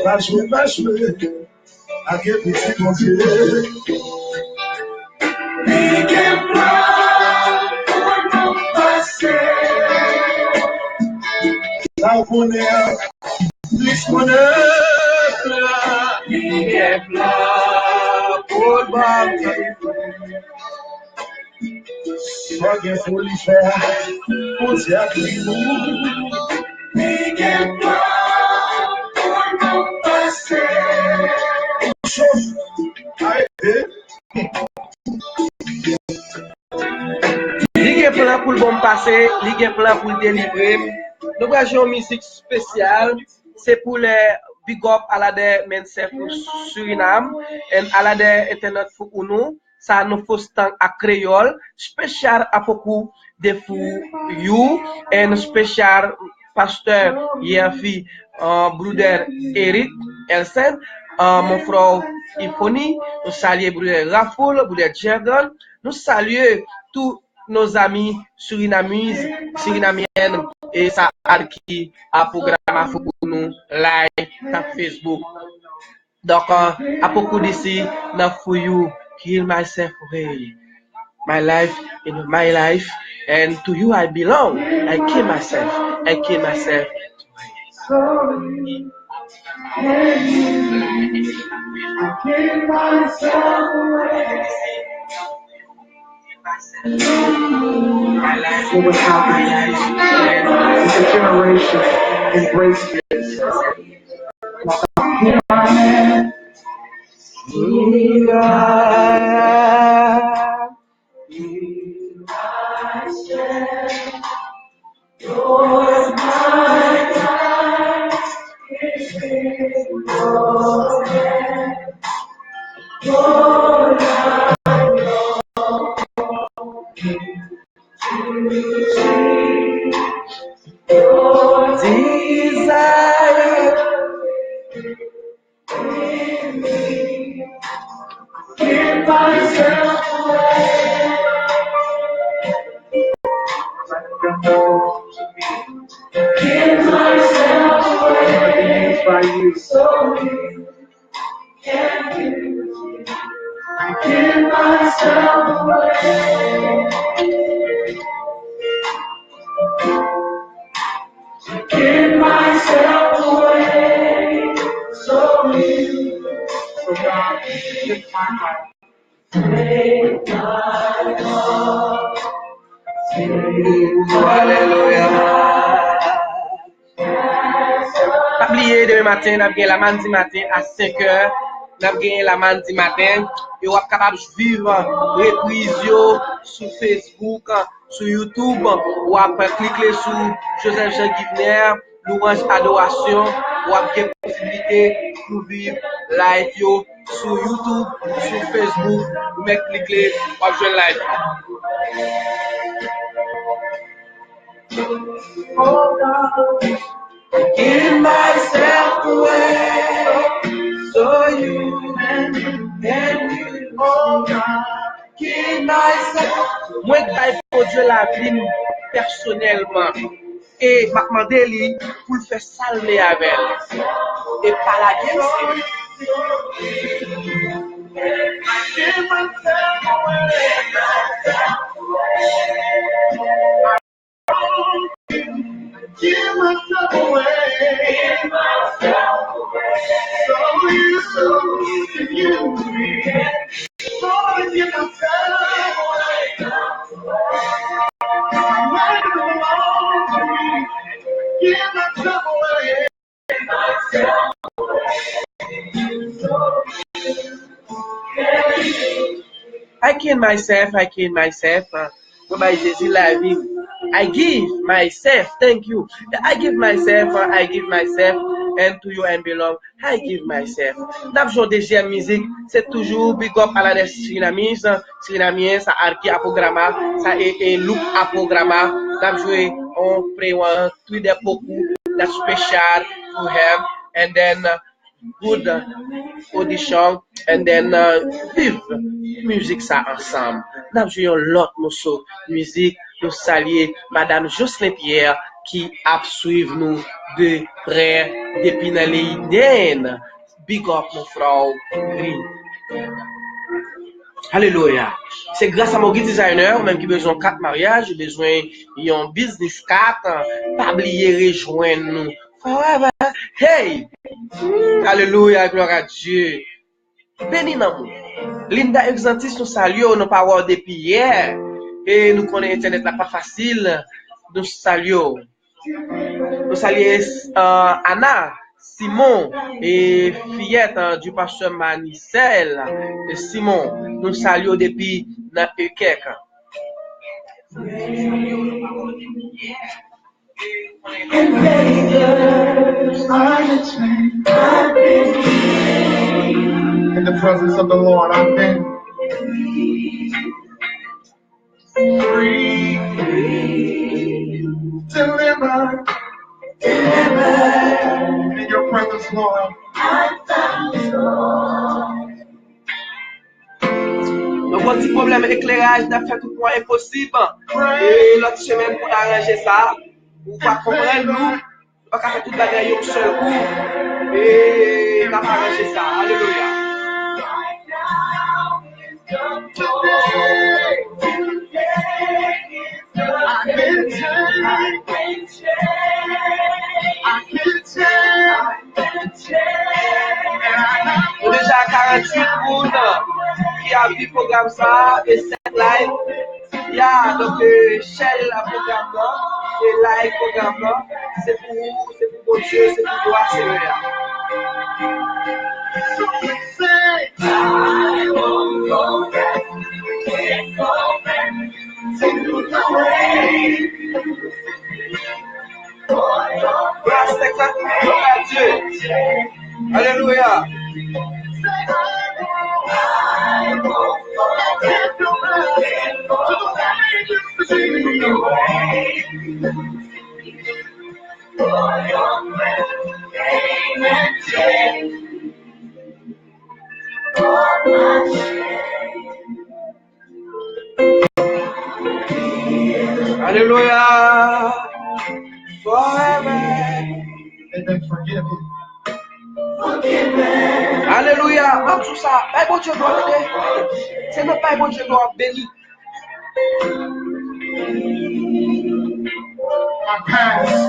Va jouer, à quel petit mon Dieu. Ça on connaît, l'histoire. Il est plat pour battre. Soit qu'il faut lui faire, on s'y a pris nous. Il est plat pour nous passer. Chose, arrêtez. Ligue est plein pour le bon passer, ligue est plein pour le délivrer. Nous avons une musique spéciale, c'est pour les big up à la de Mensef Suriname et à la de Internet Founou. Ça nous faut temps à créole, spécial à beaucoup de fou you et spécial pasteur Yafi Bruder Eric Elsen, mon frère Ifoni, nous saluons Bruder Rafoul, Bruder Jergon, nous saluons tout nos amis Surinamiennes et ça qui a programme pour nous live sur Facebook. Donc, à beaucoup d'ici, now for you, kill myself away. My life in my life, and to you I belong. I kill myself. I kill myself. I give myself away. What would happen if the generation embraced this? Oubliez demain matin, nous avons la mardi matin à 5h. Nous avons la mardi matin. Et vous êtes capable de vivre reprise sur Facebook, sur YouTube. Ou après cliquer sur Joseph Jean Guivner, Louange Adoration. Ou avez la possibilité de vivre live sur YouTube, sur Facebook. Vous mettez cliquer, ou avez jouer live. Give myself away so you can you, oh God. Give myself. Moi, je pour Dieu la vie personnellement. Et m'a demandé lui pour le faire salmer avec elle. Et pas la guerre. Give myself away. Give myself away. So you can use me. So I give myself away. I'm ready to belong to me. Give myself away. I kill myself. By Jésus la vie. I give myself, thank you. I give myself, and to you and belong. I give myself. D'abord, deuxième musique, c'est toujours big up à la Surinamien, ça arki à programme, ça est look à programme. D'abord, on prévoit tout de beaucoup, la spécial to have, and then good audition, and then vive musique ça ensemble. D'abord, l'autre morceau musique. Nous saluons Madame Jocelyn Pierre qui a suivi nous de près depuis dans les idées. Big up mon frère. Alléluia. C'est grâce à mon guide designer, même qui a besoin de 4 mariages, besoin d'un business 4, pas oublier rejoindre nous. Hey! Alléluia, gloire à Dieu. Béni dans nous. Linda Exantis nous saluons nos paroles depuis hier. Et nous connaissons Internet là pas facile. Nous saluons. Nous saluons Anna, Simon et fillette du pasteur Manicel. Et Simon, nous saluons depuis dans Ekek. In the presence of the Lord, I've been free, delivered. In your presence, Lord, I found joy. un petit problème éclairage n'a fait tout point impossible. Et l'autre semaine pour arranger ça, ou pas comprendre nous, pas faire toute la guerre au seul coup. Et on a arrangé ça. Alléluia. On déjà 48 personnes qui a vu le programme ça et 7 live. Il y a donc Shell le programme là et live programme là. C'est pour vous, c'est pour mon Dieu, c'est pour toi, c'est vrai. Gloire à Dieu. Alléluia. Alléluia. Forever. Amen. Forgive him. Alléluia. Même tout ça. Pas bon Dieu doit aider. C'est même pas bon Dieu doit bénir. My past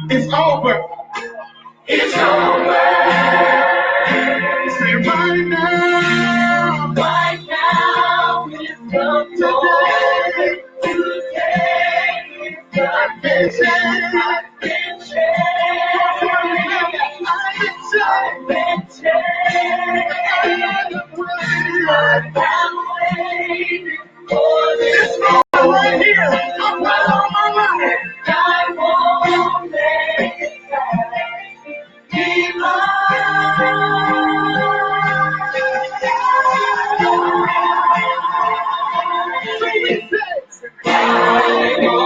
is over. It's over. Say right now. Right now. Today. I've been changed. I've been changed. I've been changed. I've been waiting for this moment right here. I'm right on my life. I won't let it pass me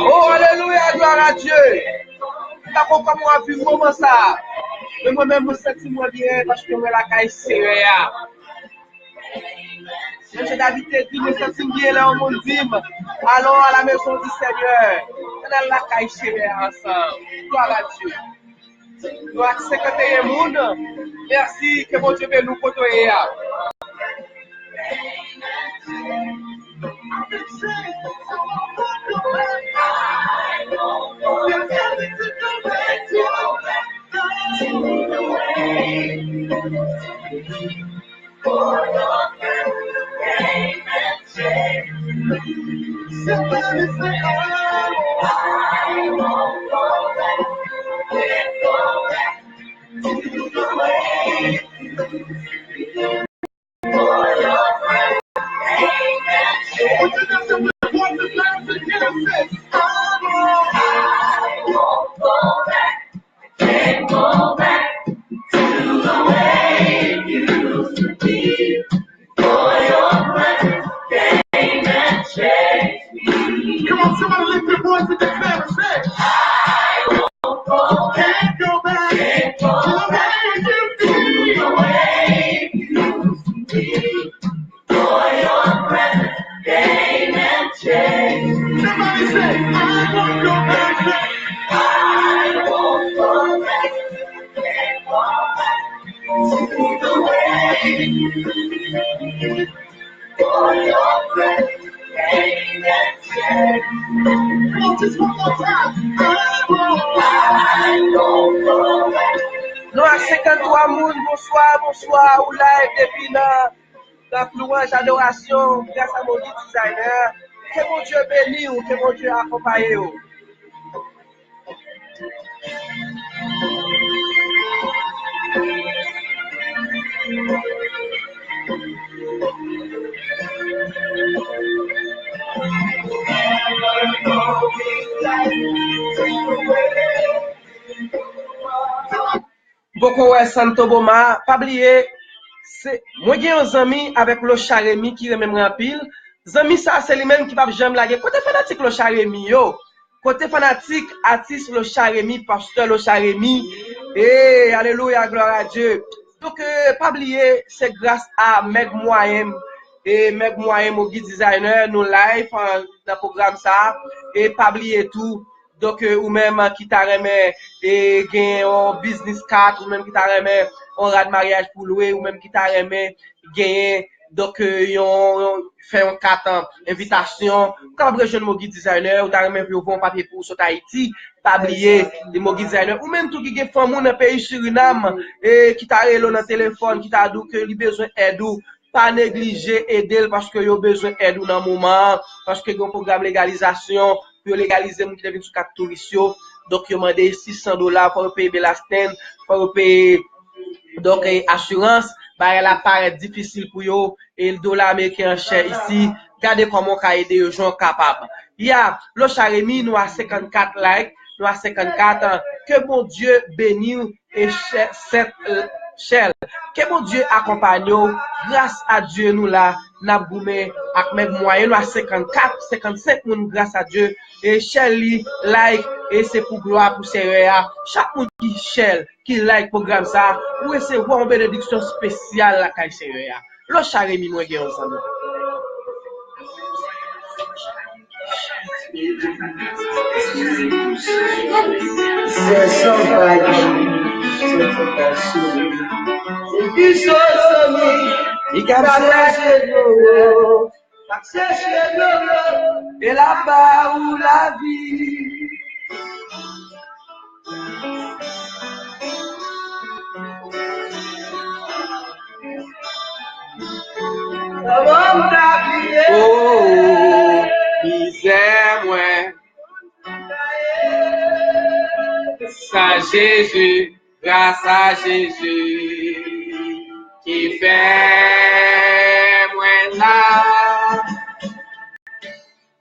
Oh, alléluia, gloire à Dieu. T'as pas comment on a vu moment ça. Mais moi-même, je me sens moins bien parce que moi, la caille serrée. Monsieur David te dit, je me sens bien là au monde dim. Allons à la maison du Seigneur. On a la caille serrée ensemble. Gloire à Dieu. Gloire à 51 monde. Merci, que mon Dieu veut nous côtoyer. Somebody say, I won't go back. Can't go back to the way for your friend. Amen. I won't go back. Can't go back to the way you used to be. For your friend came and changed me. Come on, somebody lift your voice and declare and say, I won't go back. Can't go back. Can't go back to the way you used to be. For your friend came and changed me. Somebody say, I won't go back. I won't go back. Can't go back to the way you used to be. For your friend came and changed me. Come on, just one more time. I won't go back. Nous à 53 moun, bonsoir, bonsoir, ou live depuis dans louange, adoration, grâce à mon guide designer. Que mon Dieu bénisse ou que mon Dieu accompagne ou. Beaucoup ouais Santo Boma, pas oublier, c'est moi j'ai un ami avec le Charemi qui remet en pile. Zami ça c'est lui-même qui va jamais laguer. Côté fanatique le Charemi yo. Côté fanatique artiste le Charemi, pasteur le Charemi. Et alléluia, gloire à Dieu. Donc, pas oublier, c'est grâce à Meg Moyen et Meg Moyen, mon guide designer, nous live dans le programme ça, et pas oublier tout. Donc, ou même qui t'a remis et gagner un business card, ou même qui t'a remis un rat de mariage pour louer, ou même qui t'a remis gagner. Donc, yon fait un 4 invitation. Quand vous rejoignez mon guide designer, ou t'as remis un bon papier pour sur Haïti, pas oublier de mon guide designer. Ou même tout qui est femme dans le pays Suriname, et qui t'a relé dans le téléphone, qui t'a dit que il besoin d'aide. Pas négliger aider parce que yo besoin d'aide dans le moment, parce que yon programme légalisation, pour légaliser moun qui devine sous carte touriste. Donc, yo mandé $600 pour payer Belastène, pour payer donc assurance. Bah, elle apparaît difficile pour yo et le dollar américain cher ici. Regardez comment on peut aider les gens capables. Il y a le Charemi, nous à 54 likes, nous à 54. Que bon Dieu bénisse et cette Shell. Que mon Dieu accompagne nous. Grâce à Dieu, nous là, n'a boumé avec mes moyens, nous à 54, 55 moun grâce à Dieu. Et Shell like, et c'est pour gloire pour Seria. Chaque monde qui Shell, qui like programme ça, ou recevoir une bénédiction spéciale la caille Seria. Le Charemi nous est ensemble. Et là-bas où la vie oh, misère moi ça Jésus, grâce à Jésus qui fait moi là.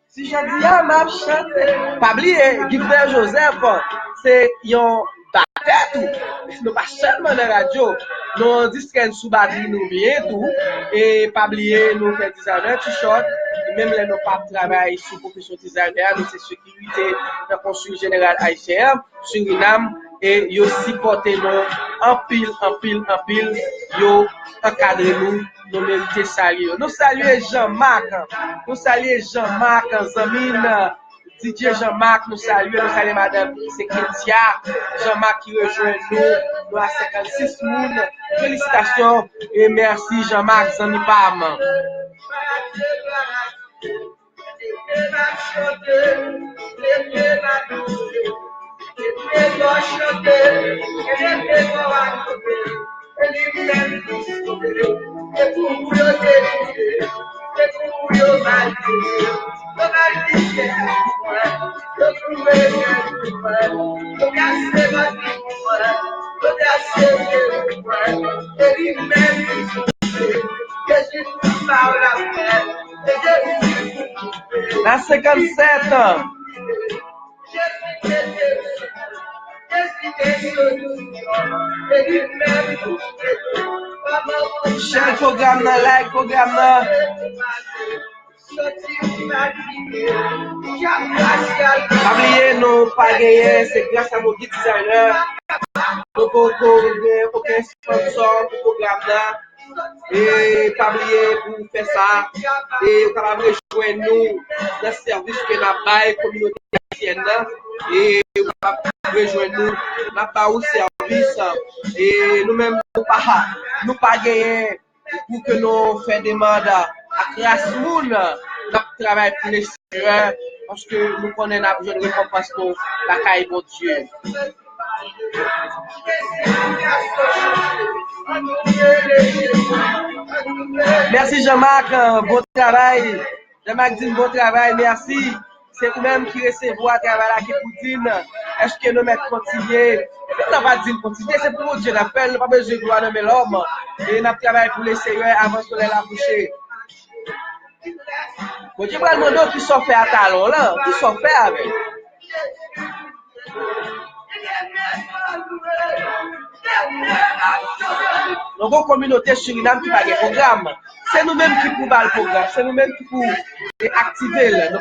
Si je dis à ma chanter, pas oublier, Guy-Frère Joseph, c'est un batteur tout. Nous pas seulement la radio, nous disons sous batterie nous bien tout. Et pas oublier, nous faisons designer t-shirt. Même les nous pas travailler sur profession designer, nous c'est sécurité dans le consul général haïtien, Suriname, et yo supporter nous en pile, yo encadrer nous mériter saluer. Nous saluer Jean-Marc, Zamine, DJ Jean-Marc, nous saluer Madame Seketia, Jean-Marc qui rejoint nous à 56 moun. Félicitations et merci Jean-Marc Zanipam. La 57 Share programme nan like programme nan. Oubliez nous pas gagner, c'est grâce à mon guide designer. Nous n'avons aucun sponsor pour le programme là. Et pas oublier pour faire ça. Et vous pouvez rejoindre nous dans le service que la baille communauté haïtienne. Et vous pouvez rejoindre nous dans le service. Et nous-mêmes, nous pas gagner pour que nous fassions des mandats à grâce moun. Nous travaillons pour les Seigneurs parce que nous connaissons besoin de récompense pour la caille de Dieu. Merci Jean-Marc, bon travail. Jean-Marc dit bon travail, merci. C'est vous-même qui recevez le travail là qui vous dit. Est-ce que nous mettons continuer? Nous n'avons pas dit continuer, c'est pour Dieu l'appel, nous n'avons pas besoin de gouverner l'homme. Et nous travaillons pour les Seigneurs avant que soleil la coucher. Bon Dieu, va demander qui sont faits à talon là, qui sont faits avec. Nous avons une communauté Suriname qui va le programme. C'est nous-mêmes qui pouvons le programme. C'est nous-mêmes qui pouvons activer le.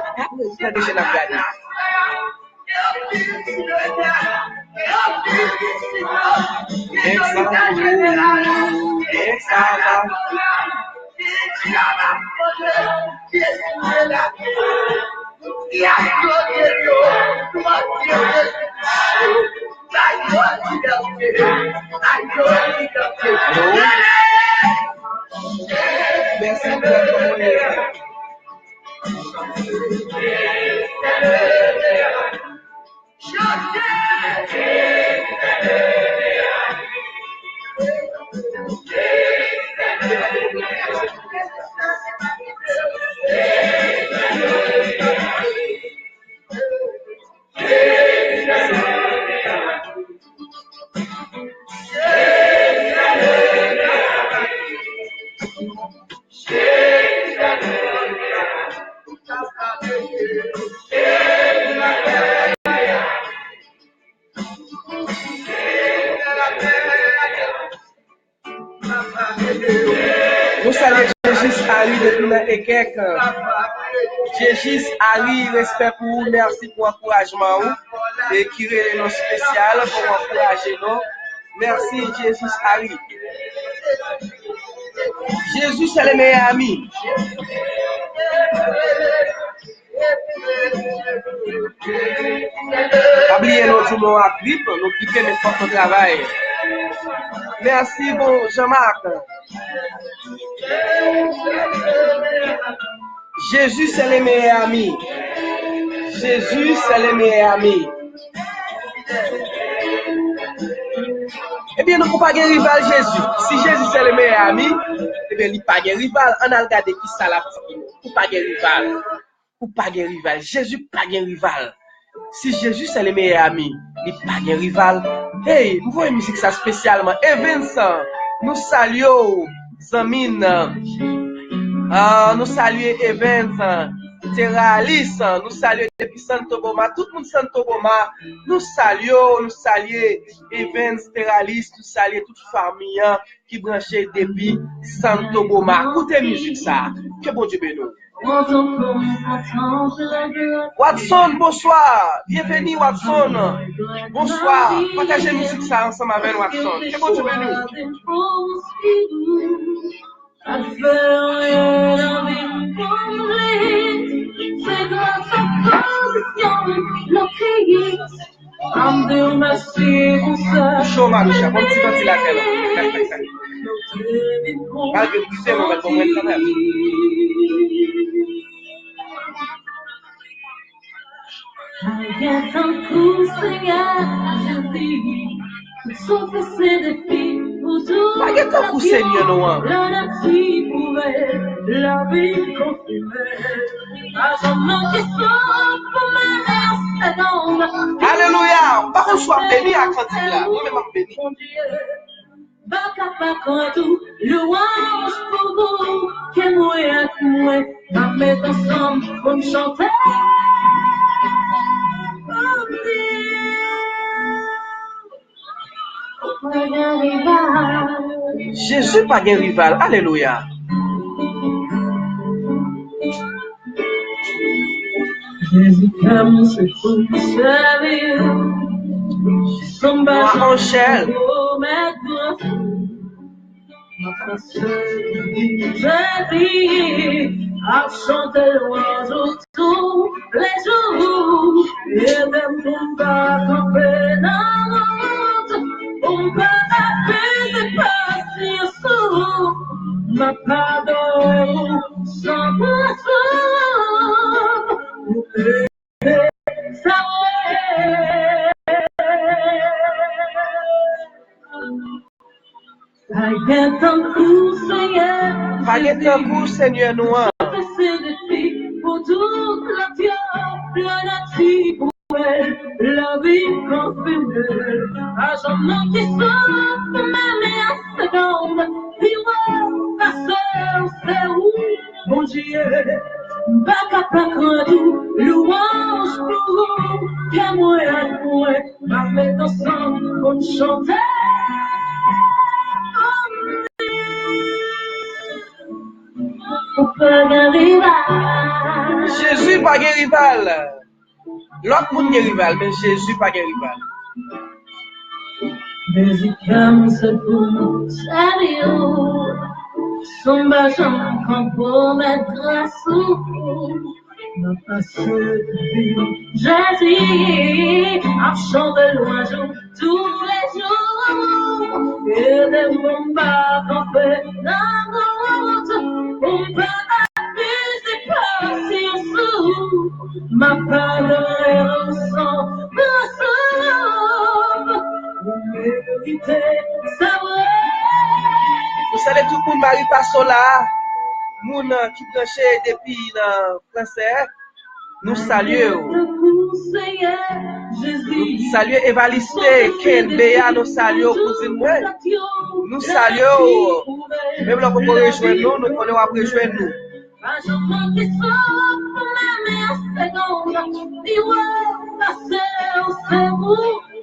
Nous saluons Jésus Ali depuis la Ekek. Jésus Ali, respect pour vous, merci pour l'encouragement et qui est nos spécial pour encourager nous. Merci Jésus Ali. Jésus c'est le meilleur ami. Oubliez nous tout mon grippe, nous quitter mes forces de travail. Merci bon Jean-Marc. Jésus c'est le meilleur ami. Jésus c'est le meilleur ami. Eh bien, nous ne pouvons pas rival Jésus. Si Jésus c'est le meilleur ami, eh bien, il n'y a pas de rival. On a regardé qui ça la petite. Ou pas de rival. Ou pas de rival. Jésus pas de rival. Si Jésus c'est le meilleur ami, il n'y a pas de rival. Hey, nous voyons une musique ça spécialement. Et Vincent, nous saluons Zamine. Nous saluons Evans, Terralis, nous saluons depuis Santo Boma, tout le monde Santo Boma, nous saluons Evans, Terralis, nous saluons toute famille qui branchait depuis Santo Boma. Écoutez musique ça, que bon Dieu bénisse. Watson, bonsoir, bienvenue Watson, bonsoir, partagez musique ça ensemble avec Watson, que bon Dieu bénisse. I feel it of incomplete. C'est grâce à condition, pays. I'm the merci pour ça. Show Marisha, bon petit ventilateur. Malgré tout ça, on va être bon quand même. I get un coup, Seigneur, je dis. Sauf ces défis. Pas de temps pour Seigneur, non. Alléluia. Par contre, sois béni à cantique là. Moi-même, je béni. Louange pour vous, que moi et moi, à mettre ensemble pour me chanter. Jésus pas de rival. Alléluia. Jésus comme c'est pour servir. Moi, Angèle. Notre seule vie, à chanter l'oiseau tous les jours. Et même pour pas camper dans l'autre, on peut appeler patience. Ma pardon, sans poisson. Paguet un coup, Seigneur, nous. Pour toute la terre, la nature, la vie confirmée. À jamais qui sauve, même à seconde, vivre, passer, c'est où, mon Dieu. Baka pakadu, louange pour vous, qu'à moi et moi, à mettre ensemble pour chanter. Jésus pas de rival. L'autre monde est rival, mais Jésus pas de rival. Musicam se pour sérieux, son bagent compromettra sous. Ma passion j'ai à chanter l'oiseau tous les jours. Et des bombes campées dans l'autre, on peut abuser passion sous. Ma parole ressent le sang. Vous méritez savoir. Vous savez tout le monde Marie Passola, moun qui branché depuis le français, nous saluons. Nous saluons Evaliste, Ken, Béa, nous saluons cousine moi. Nous saluons. Même là, pour rejoindre nous, nous connaissons après rejoindre nous.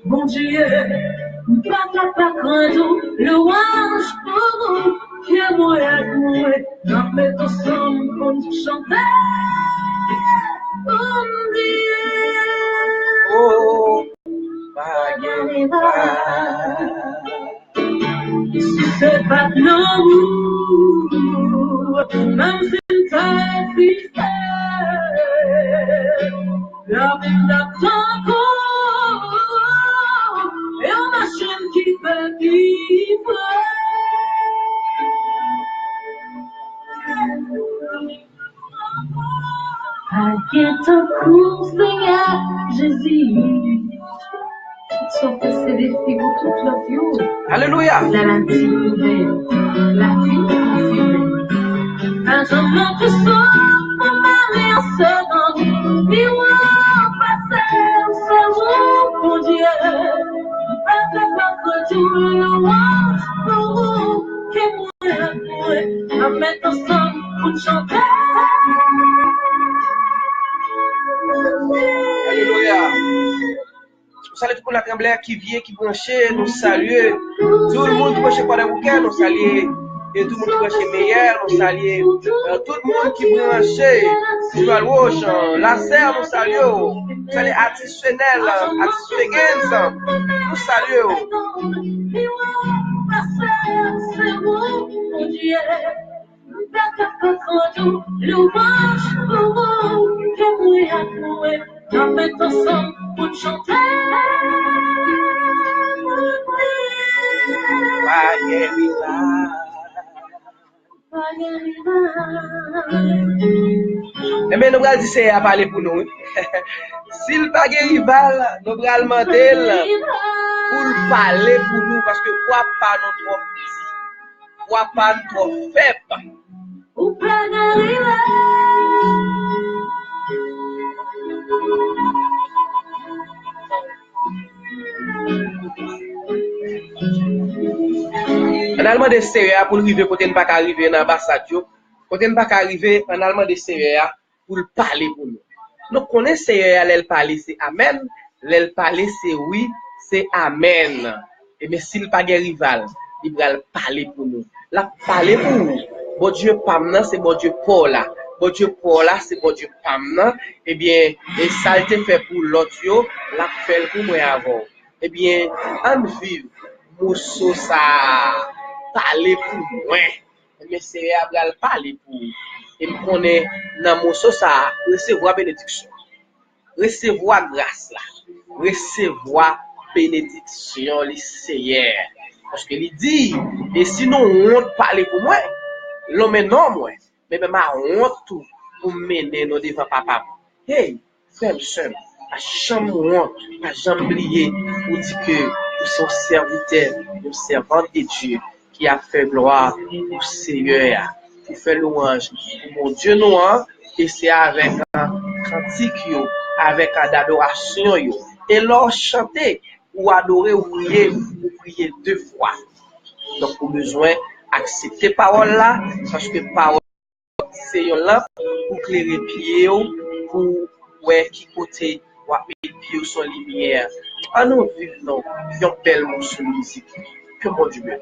Bon Dieu, pas craindre le louange pour vous, que moi et moi, j'en mets ensemble pour nous chanter. Bon Dieu, Oh, c'est pas non, même si t'as existé, la vie d'attendre. Et on machine qui fait vivre. Inquiète pour Seigneur Jésus. Sauf que c'est des figures toute la vie. Alléluia. La nature, la vie confirmée. Benjamin que ça, mon mari en seconde. Dis-moi, passer au cerveau, mon Dieu. Tout le louange pour vous, que moi, à mettre ensemble pour chanter. Alléluia. Nous saluons tout le monde trembleur qui vient, qui branche, nous saluons. Tout le monde qui branche par le week-end, nous saluons. Et tout le monde qui branche meilleur, nous saluons. Tout le monde qui branche, Joël Roche, la serre, nous saluons. Nous saluons Artiste Chanel, Artiste Fegens, nous saluons. Eh bien, nous allons dire à parler pour nous. S'il n'y a pas de rival, nous allons demander pour parler pour nous parce que quoi pas nous trop petit, quoi pas nous trop faible. En allemand de Syria pour arriver côté ne pas arriver dans l'ambassade, côté ne pas arriver en allemand de Syria pour parler pour nous. Nous connaissons Syria, l'elle parler c'est amen, l'elle parler c'est oui, c'est amen. Et mais s'il pas de rival, il va parler pour nous. La parler pour nous. Bon Dieu Pamna, c'est bon Dieu Paula. Bon Dieu Paula, c'est bon Dieu Pamna. Eh bien, et ça a été fait pour l'autre, la fait pour moi avant. Eh bien, en vive, Mousso ça parler pour moi. Mais c'est réel parler pour. Et me connaît dans Mousso ça recevoir bénédiction. Recevoir grâce là. Recevoir bénédiction les Seigneur. Parce que il dit, et sinon on parler pour moi, l'homme non moi, mais ma honte tout pour mener nos devant papa. Hey, frère, sœur, à jamais honte, à jamais oublier, pour dire que nous sommes serviteurs, nous servants de Dieu, qui a fait gloire au Seigneur, qui fait louange pour mon Dieu noir, et c'est avec un cantique, avec une adoration, et leur chanter, ou adorer, ou prier deux fois. Donc, pour besoin d'accepter parole là, parce que parole, c'est une lampe pour éclairer pied, pour ouais, qui côté, ou mettre pied sur lumière. Ah non, vivons, une belle morceau de musique. Que mon Dieu me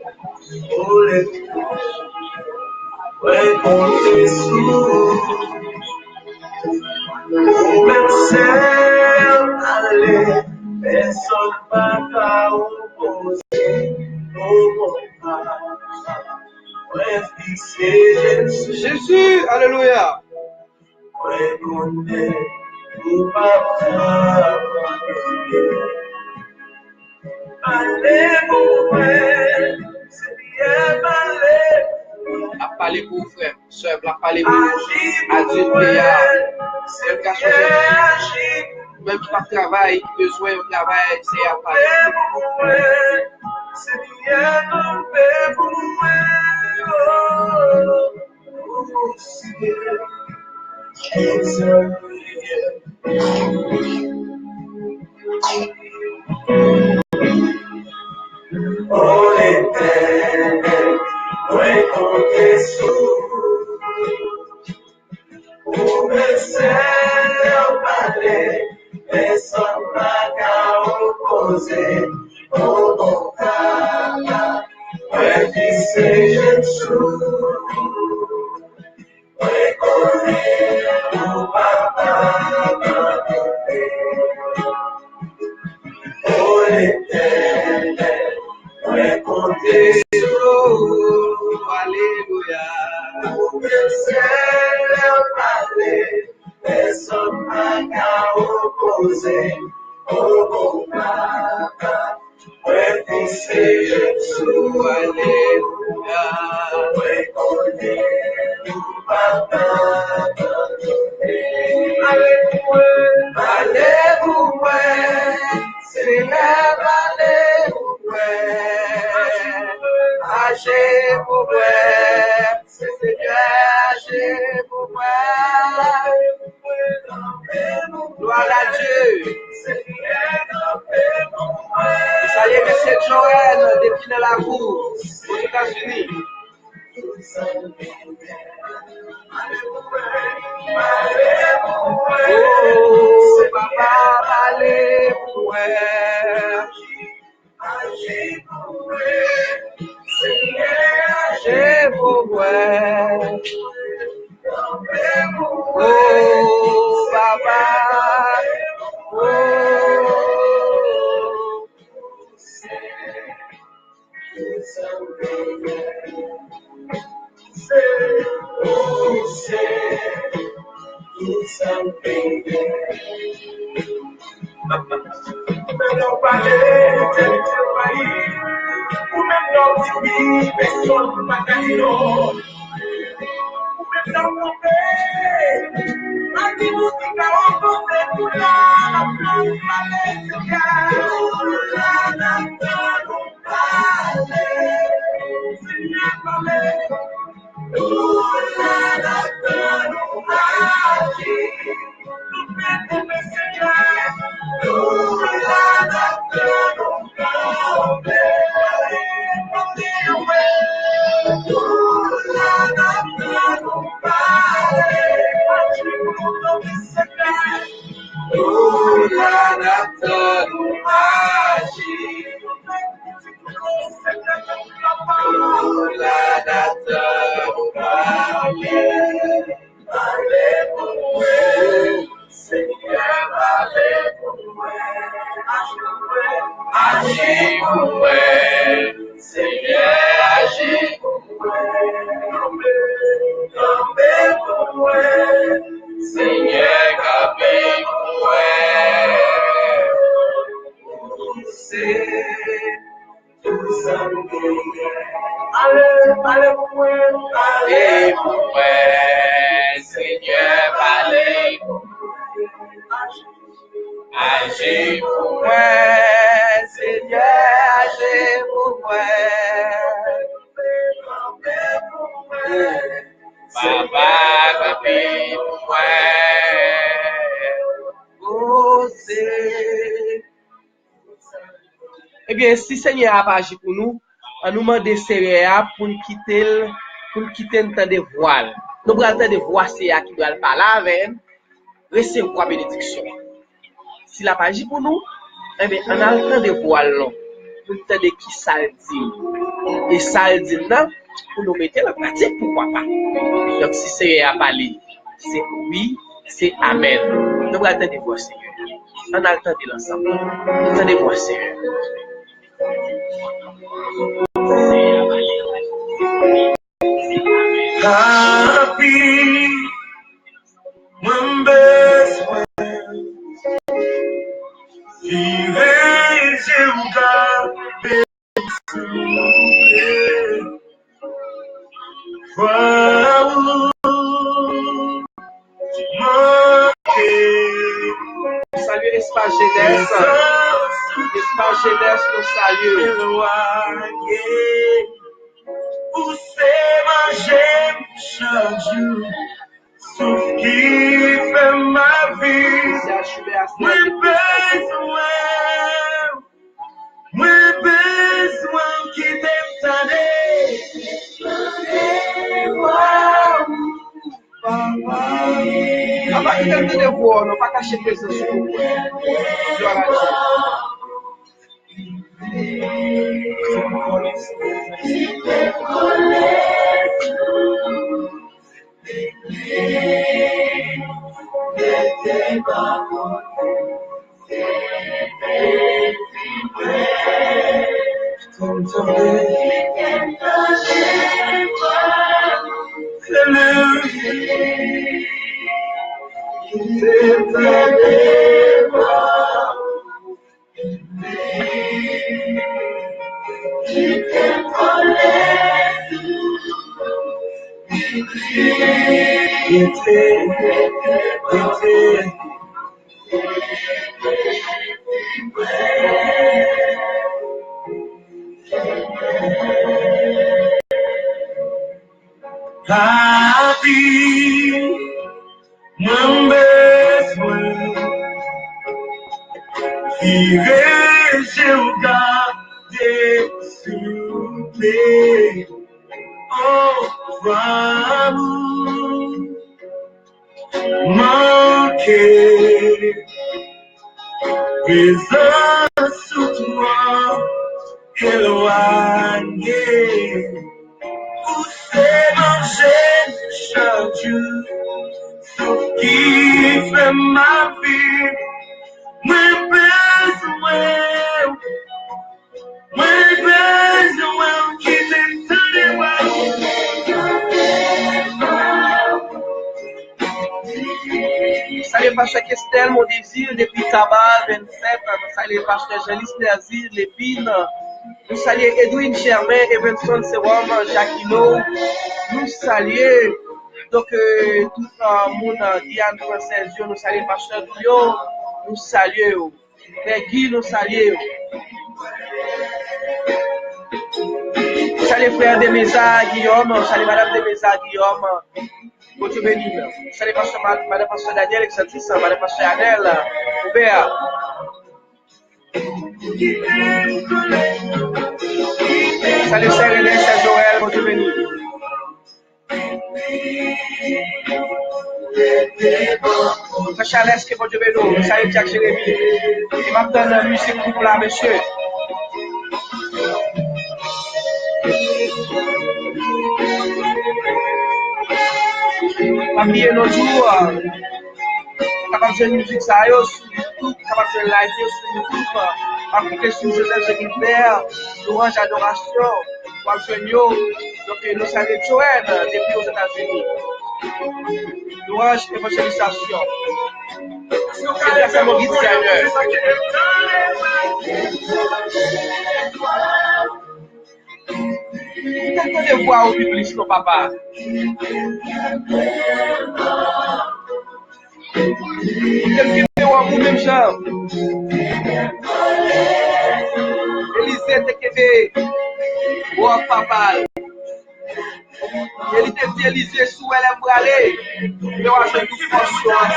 Jésus, alléluia. A parler pour vous, frère, soeur, a parler pour vous. À Dieu, c'est le cas sur même qui pas de travail, qui besoin de travail, c'est à parler. Oh l'Éternel, ouais compter sur pour me faire parler, personne n'a qu'à opposer au bon cas, ouais qui c'est Jésus, ouais connaît mon papa, oh l'Éternel, ouais compter sur, alléluia, pour me faire parler, personne n'a qu'à opposer au bon papa, ouais qui c'est Jésus, alléluia, ouais connaît mon papa, allez-vous, Seigneur, allez-vous, agez-vous, Seigneur, agez-vous, gloire à Dieu. Ça y est, monsieur Joël, depuis de la cour, aux États-Unis. Oh, papa, allez-vous, agez-vous, oh, papa, oh. Não parler, tel país, o menor de mim, pessoa do Macarino, o menor também, a de música, o conceito lá na Valência, lá na Eh bien, si Seigneur a pas agi pour nous, on nous demande Seigneur pour nous quitter un temps de voile. Nous prenons temps de voile, c'est qui doit parler avec nous, recevoir bénédiction. S'il n'a pas agi pour nous, eh bien, on a le temps de voile, pour nous temps de qui ça dit. Et ça dit, non, pour nous mettre la pratique, pourquoi pas. Donc, si Seigneur a parlé, c'est oui, c'est amen. Nous prenons temps de voir Seigneur. On a le temps de l'ensemble. Nous temps de voir Seigneur. Happy when best friends vivem seu lugar Salut l'espace jeunesse. L'espace jeunesse nous salue. Você manger sauf qui fait ma vie. Moins besoin qui t'aime. A partir de devoir, não vai cacher pessoas. Happy mon besoin vivre seu garder souffler oh amour manquer présence sur toi éloigné c'est manger chaque jour sauf qui fait ma vie moins besoin qui t'aime. Salut pasteur Kestel, mon désir depuis Tabar 27, nous saluons pasteur Jean-Lys Nazir, Lépine, nous saluons Edwin Germain, Evenson Serum, Jacquino, nous saluons donc tout le monde, Diane Française, nous saluons pasteur Douillon, nous saluons Guy, nous saluons. Salut frère de Mesa Guillaume, salut madame de Mesa Guillaume. Bon Dieu béni. Salut pasteur madame pasteur Daniel, Exantis, madame pasteur Adèle, Oubert. Salut sœur René, sœur Joël, bon Dieu béni. Frère Chalesque, bon Dieu béni. Salut Jacques Jérémy. Il m'a donné la musique pour là, monsieur. Famille nos jours, capable de jouer musique ça sur YouTube, capable de live sur YouTube, appliquer sur Joseph Gilbert, louange adoration, pour jouer donc nous saluons Joël depuis aux États-Unis. Louange évangélisation. C'est mon guide Seigneur. Qu'est-ce que tu vois au public, ton papa? Qu'est-ce que tu vois au même genre? Élisée te québé, ou papa. Ele te dit Élisée sous elle pour aller. Mais on a fait toute fonction en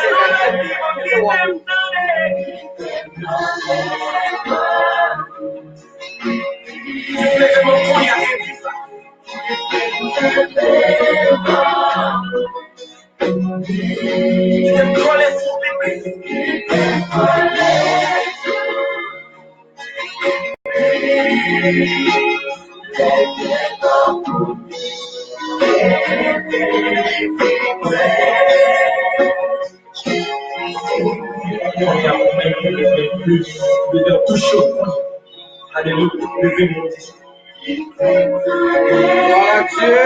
Alléluia, levez mon Dieu. Gloire à Dieu.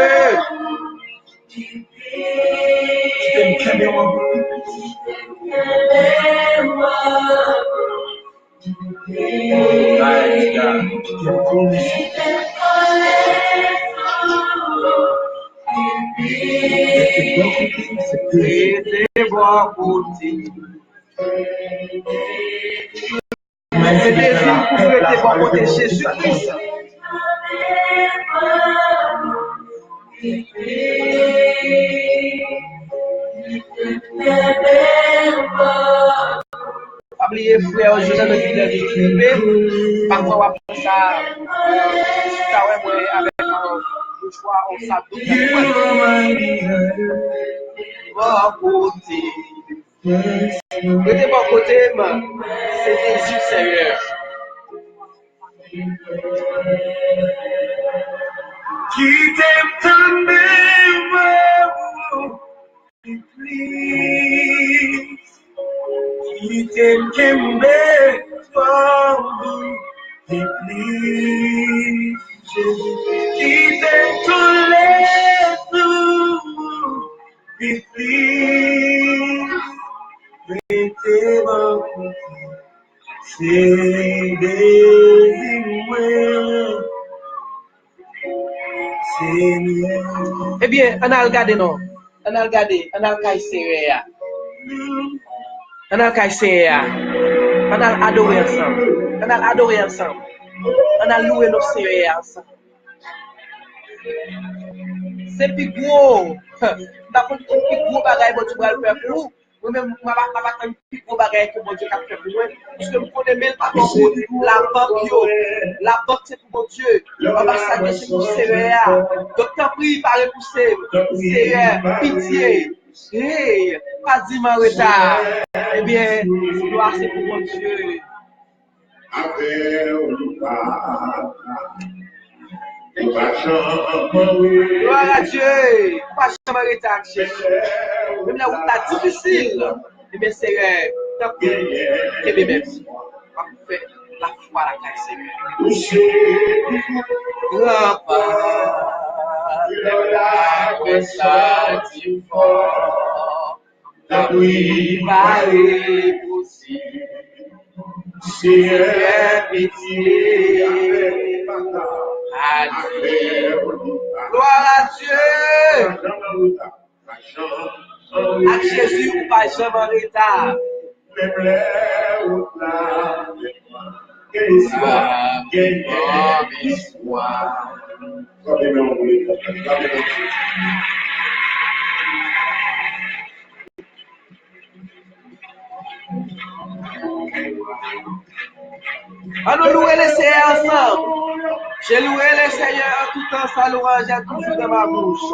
Jésus-Christ. Oubliez frère, je viens de dire parfois après ça, avec le choix, on s'abdoue. De mon côté, c'est Jésus Seigneur. Qui t'aime tant qui t'aime Kembe, toi, qui t'aime tous les jours, c'est eh bien, on a regardé non. On a regardé, on a regardé on a regardé on a adoré ensemble. On a adoré ensemble. On a loué nos séries ensemble. C'est plus gros. Par contre, c'est plus gros bagaille que tu vas le faire pour nous. Moi-même, je ne vais pas faire plus gros bagaille que mon Dieu a fait pour moi. Parce que je connais même pas pour la banque. La banque, c'est pour mon Dieu. L'ambassade, c'est pour séries. Donc, t'as pris par les poussées. Séries, pitié. Hey, pas dit en retard. Eh bien, gloire, c'est pour mon Dieu. Gloire à Dieu. Pas jamais arrêter à Jésus. Même la route est difficile. Eh bien, c'est tant que même. On va faire la foi à la caisse. Grand Père, la saint fort, la nuit paraît possible. C'est pitié. Gloire à Dieu. À Jésus, ou pas jamais en retard. Allons louer le Seigneur ensemble. J'ai loué le Seigneur en tout temps, sa louange est toujours dans ma bouche.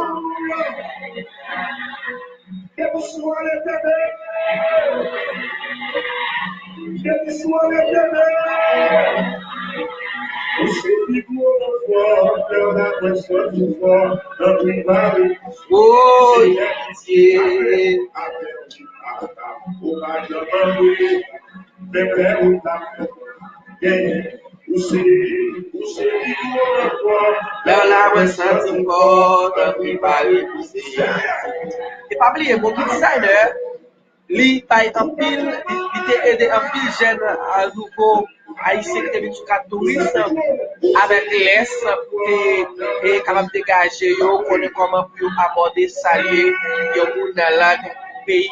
Oh, pitié. Là, la senti fort, préparé pour ces. Et pas oublier, mon designer, lui, taille en pile, il t'a aidé en pile jeune à nouveau haïtien qui est venu tourisme avec l'Est et capable de dégager, connaît comment pour aborder, saluer, yo moun dans la pays.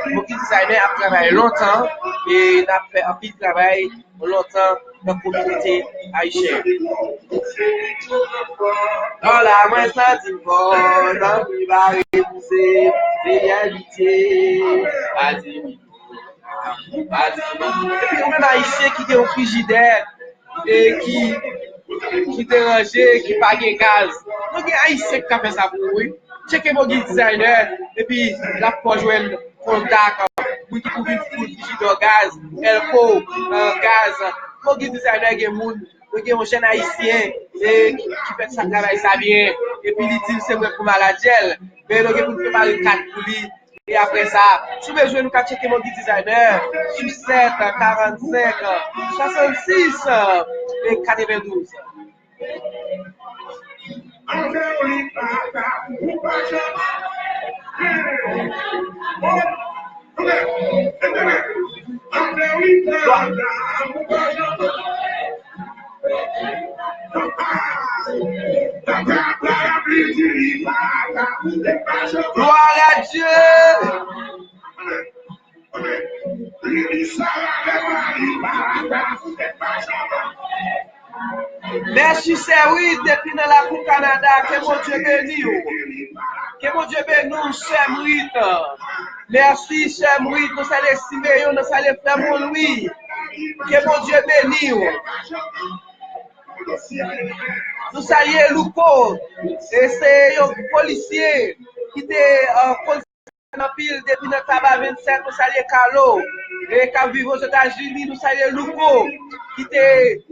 Mon designer a travaillé longtemps et a fait un petit travail longtemps dans la communauté haïtienne. Dans la main, ça dit fort, dans le va repousser, réalité, admis. Et puis, on a haïtien qui est au frigidaire et qui dérangeait, qui pas de gaz. Donc, il y a haïtien qui a fait ça pour lui. Checkez mon guide designer et puis la pour jouer le contact pour qui pour une frigidaire gaz, elle faut gaz. Mon guide designer est moun. Donc, il y a un jeune haïtien qui fait ça travail ça bien. Et puis, il dit c'est vrai pour maladie. Mais donc, il faut préparer 4 pour lui. Et après ça, si vous besoin, nous checker mon guide designer sur 7, 45, 66 et 92. Gloire à Dieu. Merci, Saint-Louis, depuis dans la Coupe Canada. Que mon Dieu bénisse. Que mon Dieu bénisse, Saint-Louis. Merci, Saint-Louis. Nous allons estimer, nous allons faire mon Louis. Que mon Dieu bénisse. Nous saluons Louko. Et c'est un policier qui était en pile depuis le tabac 27. Nous saluons Carlo. Et qui vit aux États-Unis, nous saluons Louko qui était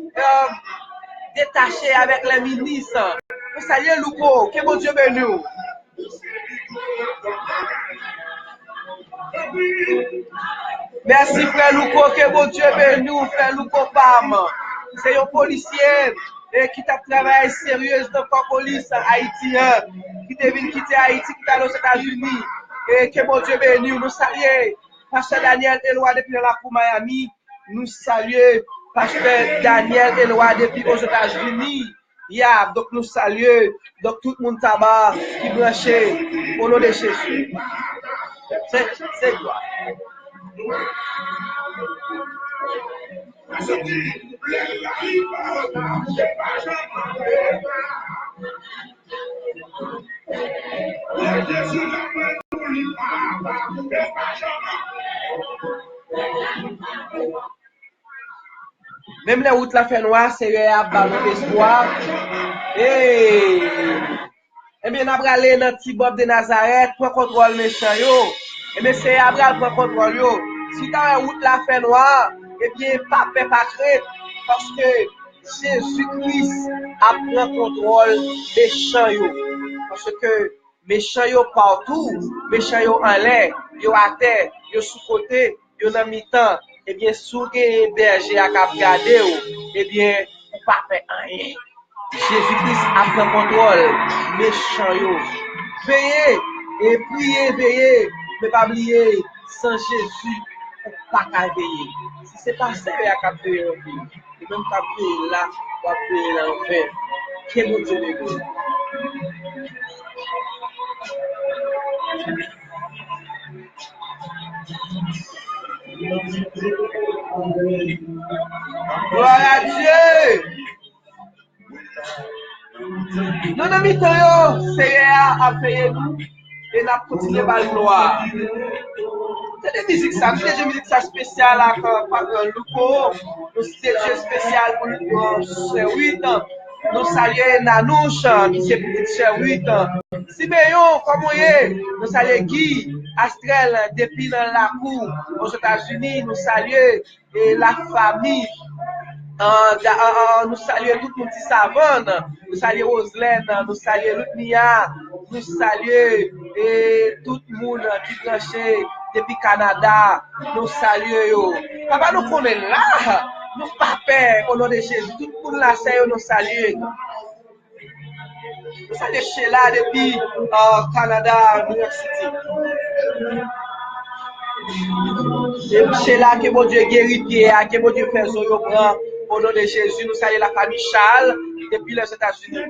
détaché avec les ministres. Nous saluons Louko. Que mon Dieu bénisse. Merci, frère Louko. Que mon Dieu bénisse, frère Louko Pam. C'est un policier qui a travaillé sérieux dans la police haïtienne, qui est venu quitter Haïti, qui est allé aux États-Unis. Et que mon Dieu bénisse. Nous saluons Pasteur Daniel Eloi depuis la Cour Miami. Nous saluons Pasteur Daniel Eloi depuis aux États-Unis. Yeah, donc nous saluons donc tout le monde tabac qui branché au nom de Jésus. C'est quoi? Même les routes la fait noire, c'est un ballon d'espoir. Et bien, on va aller dans le petit Bob de Nazareth pour contrôler les méchants. Et bien, c'est Abraham pour contrôler. Si tu as une route la fait noire, et bien, pas crainte, parce que Jésus-Christ a pris contrôle des méchants. Parce que méchants partout, méchants en l'air, yo à terre, yo sous côté, yo dans mi-temps. Eh bien, si vous avez un berger à garder, eh bien, vous ne pas faire rien. Jésus-Christ a pris contrôle, méchant. Veillez et priez, veillez, mais pas oublier, sans Jésus, vous ne pas veiller. Si ce n'est pas ça, il y a qu'à veiller en vie. Et même qu'à veiller là, vous veiller là en fait. Quel est Dieu de Dieu? Gloire à Dieu. Nous avons mis le Seigneur à payer nous et nous avons continué par le gloire. C'est des musiques ça, c'est des musiques ça spéciales avec Louko, c'est des spécial pour nous, c'est 8 ans. Nous saluons Nanouche, qui c'est pour cher 8 ans. Siméon, comme vous voyez, nous saluons Guy, Astrel, depuis dans la cour aux États-Unis, nous saluons la famille. Nous saluons tout le monde qui savane, nous saluons Roselène, nous saluons Lutnia, nous saluons tout le monde qui branché depuis Canada, nous saluons. Papa, nous connaissons là, nous pas peur au nom de Jésus, tout le monde là, c'est nous saluons. Nous saluons Sheila depuis Canada, New York City. Et Sheila, que mon Dieu guérit Pierre, que mon Dieu fait Zoyo grand. Au nom de Jésus, nous saluons la famille Charles depuis les États-Unis.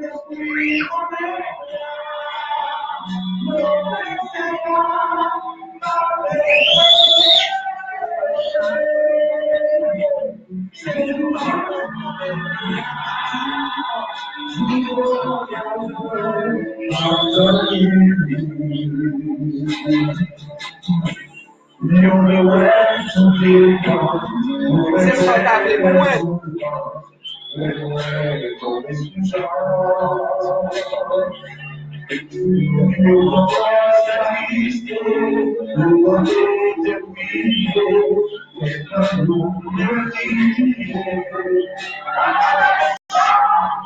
C'est ça, t'as fait pour moi.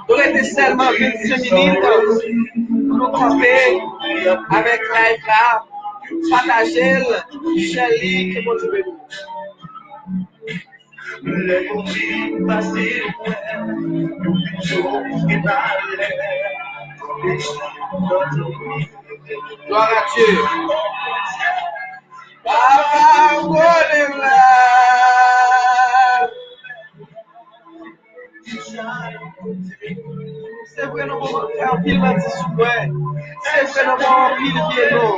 Il était seulement 25 minutes pour nous camper avec live là, partager, Shelly, que bon Dieu bénisse. Les conduits passés, gloire à Dieu. C'est vrai, nous pouvons faire un film sur moi. c'est vraiment pile pied non.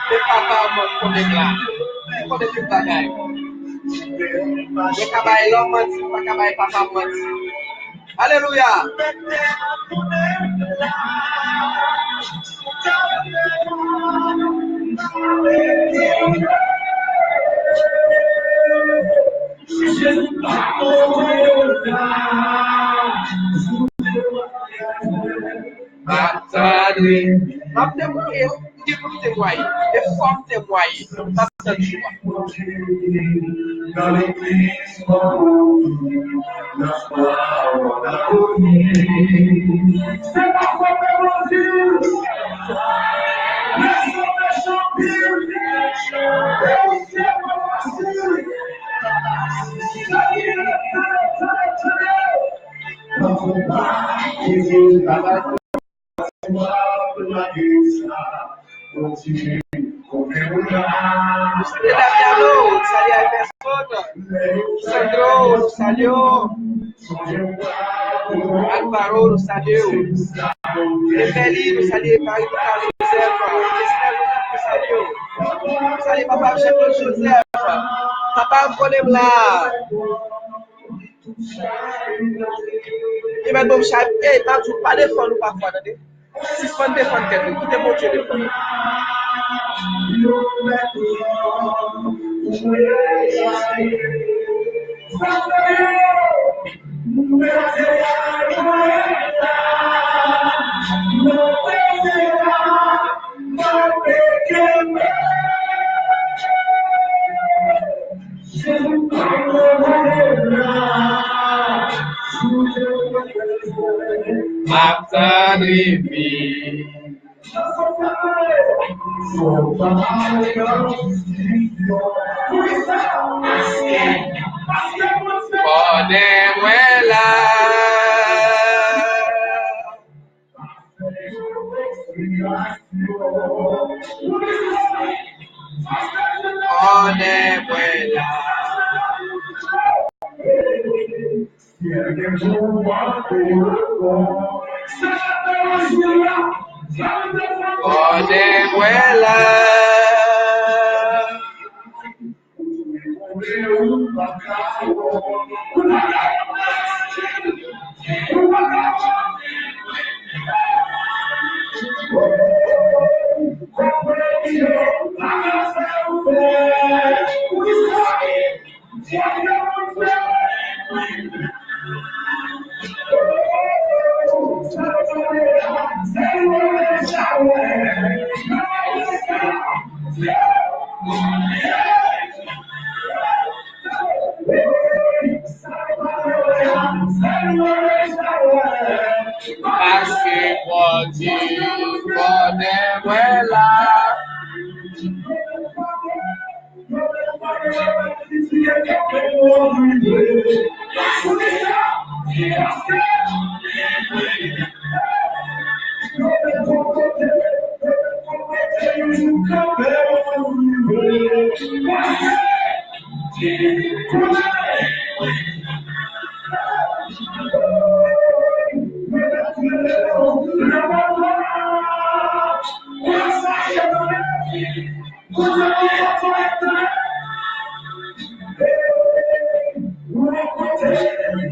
Mais papa m'a connaît là. Il connaît tout bagaille. Mais cabaye l'homme menti, pas cabaye papa menti. Alléluia. M'a témoigné, qui vous témoigne, les femmes témoignent, m'a témoigné. Salut Damiano, salut à personne. Sandro, salut. Alvaro, salut. Emeli, salut Marie Joseph. Salut. Salut papa chef Joseph. Papa connaît là. Et maintenant, pas défendre ou pas faire. Si on défend quelqu'un, qui te montre de défendre.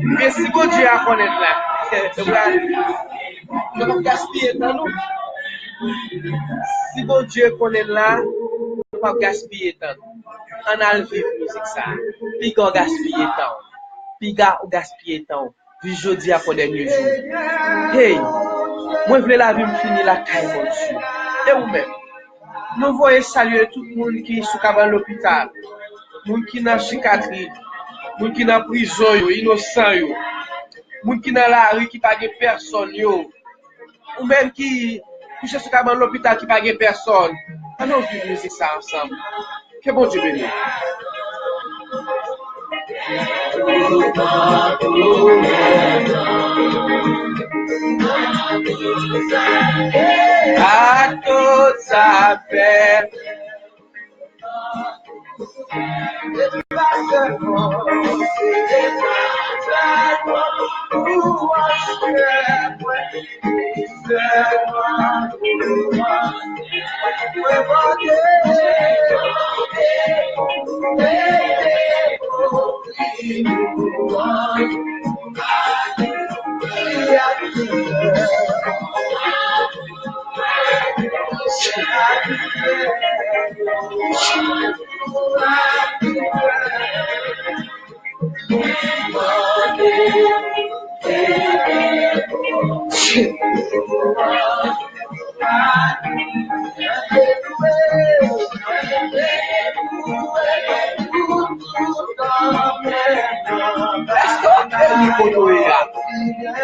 Mais si bon Dieu a connaître là, nous ne gaspiller dans nous. Si bon Dieu connaît là, nous ne pas gaspiller temps. On a le vivre musique ça. Puis on gaspiller temps. Puis on gaspiller temps. Puis jeudi à pour dernier jour. Hey, moi je voulais la vie me finir la caille mon Dieu. Et vous-même. Nous voyons saluer tout le monde qui est sous l'hôpital. Moun qui dans psychiatrie, moun qui dans prison yo, innocent yo. Moun qui dans la rue qui pas de personne yo. Ou même qui couche sous l'hôpital qui pas de personne. On nous vivre musique ça ensemble. Que bon Dieu bénisse. À toute sa paix.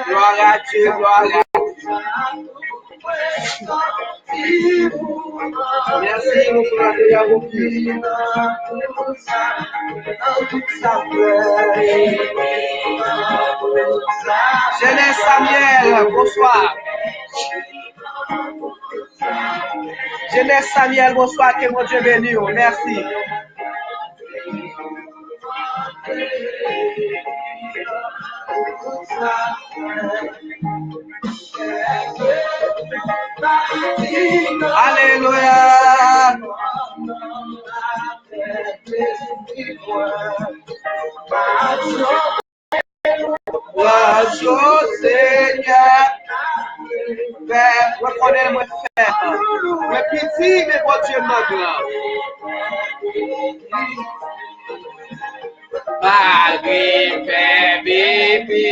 Gloire à Dieu, gloire à Dieu. Merci pour la prière. Jeunesse Samuel, bonsoir. Jeunesse Samuel, bonsoir, que mon Dieu bénisse. Merci. Alléluia. Grâce au Seigneur. Père, reconnais-moi, frère. Moi petit, mais mon Dieu m'a grand. Malgré fait bébé.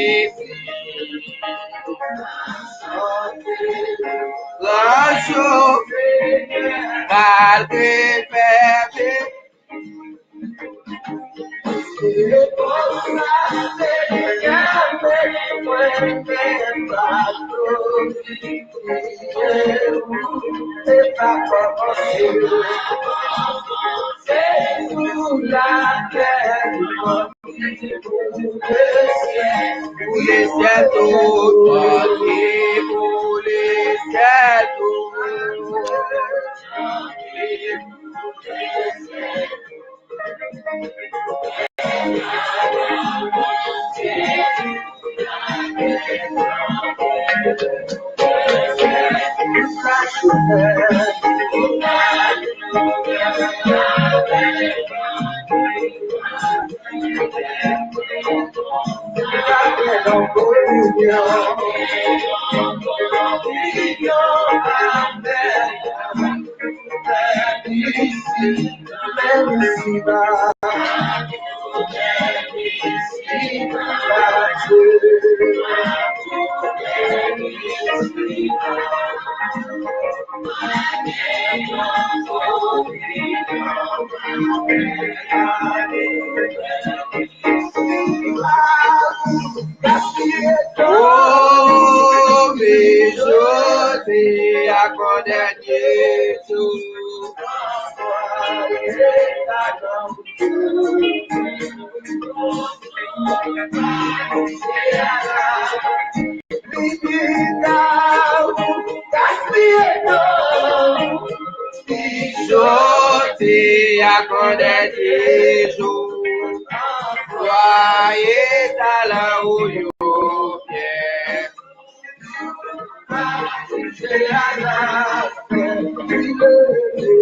Grâce au Seigneur. Malgré fait bébé. Oh, mais je t'ai accordé Jésus. Je t'ai accordé Jésus. Soyez à la où you viens.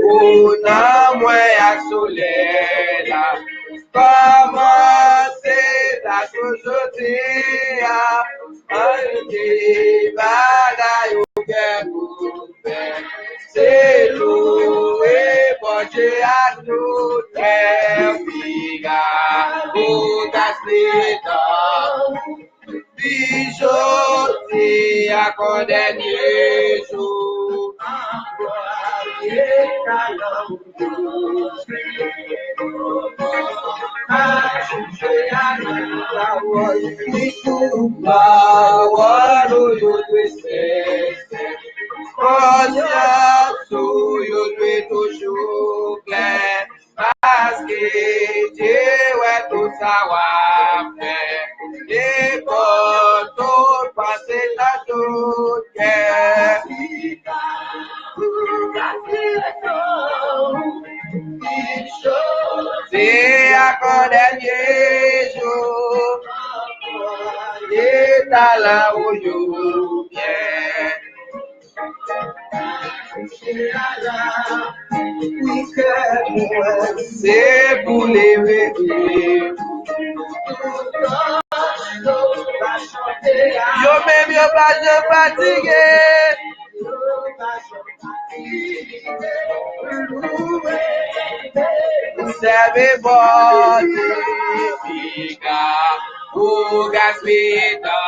Una moya solela, comment c'est la société a ante bagaille au cœur, c'est loué pour Dieu à nous terre, figa, au gaslita, bijoutier à condamner jour. Toujours clair, parce que Dieu est tout savoir faire. Et pour tout passer la toute guerre. C'est à quoi dernier jour, et à la où you viens. C'est pour les rêver. Yo même yo pas de fatigué. Serve bote, fica o gaspita.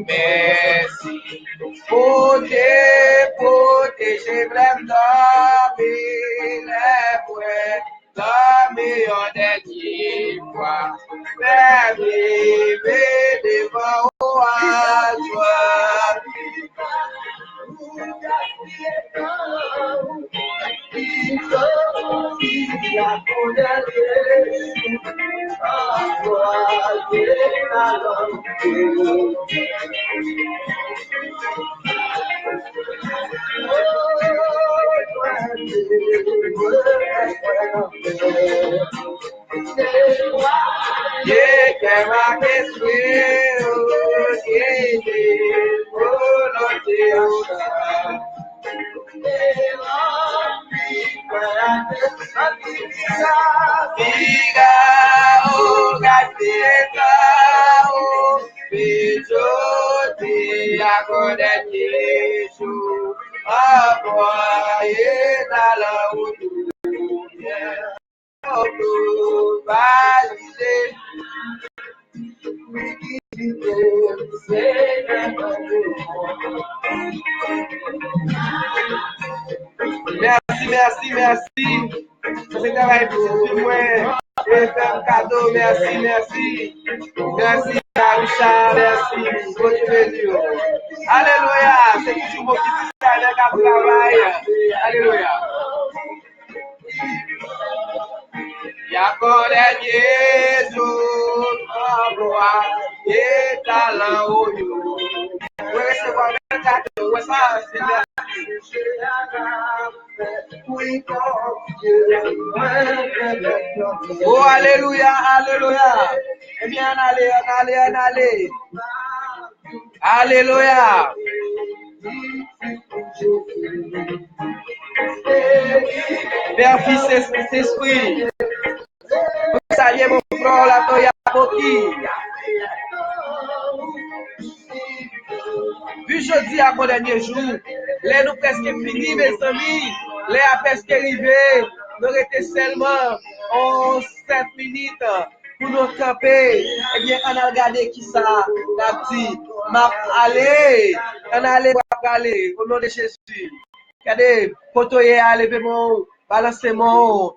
Merci. Protéger blâme les poètes, la meilleure des fois. Faire vivre devant à toi. Yeah, que va que suelo, Figa o gateta o bicho de agora é queixo a boia da laúde o vale merci. Você vai faire um cadeau, merci. Merci, Arusha, merci. Vou te ver, Aleluia. C'est toujours mon petit salaire qui travaille. Aleluia. E agora é Jesus, agora é talão. Esse vai ficar com essa oh, alléluia. Eh bien, allez. Alléluia. Père, Fils et Saint-Esprit. Vous saluez mon frère, la toya Boki. Puis jeudi à mon dernier jour, les nous presque fini, mes amis. Les a presque arrivé. Nous étions seulement en 7 minutes pour nous camper. Eh bien, on a regardé qui ça, la petite. On aller au nom de Jésus. Regardez, potoyer, allez, mon, balancez mon,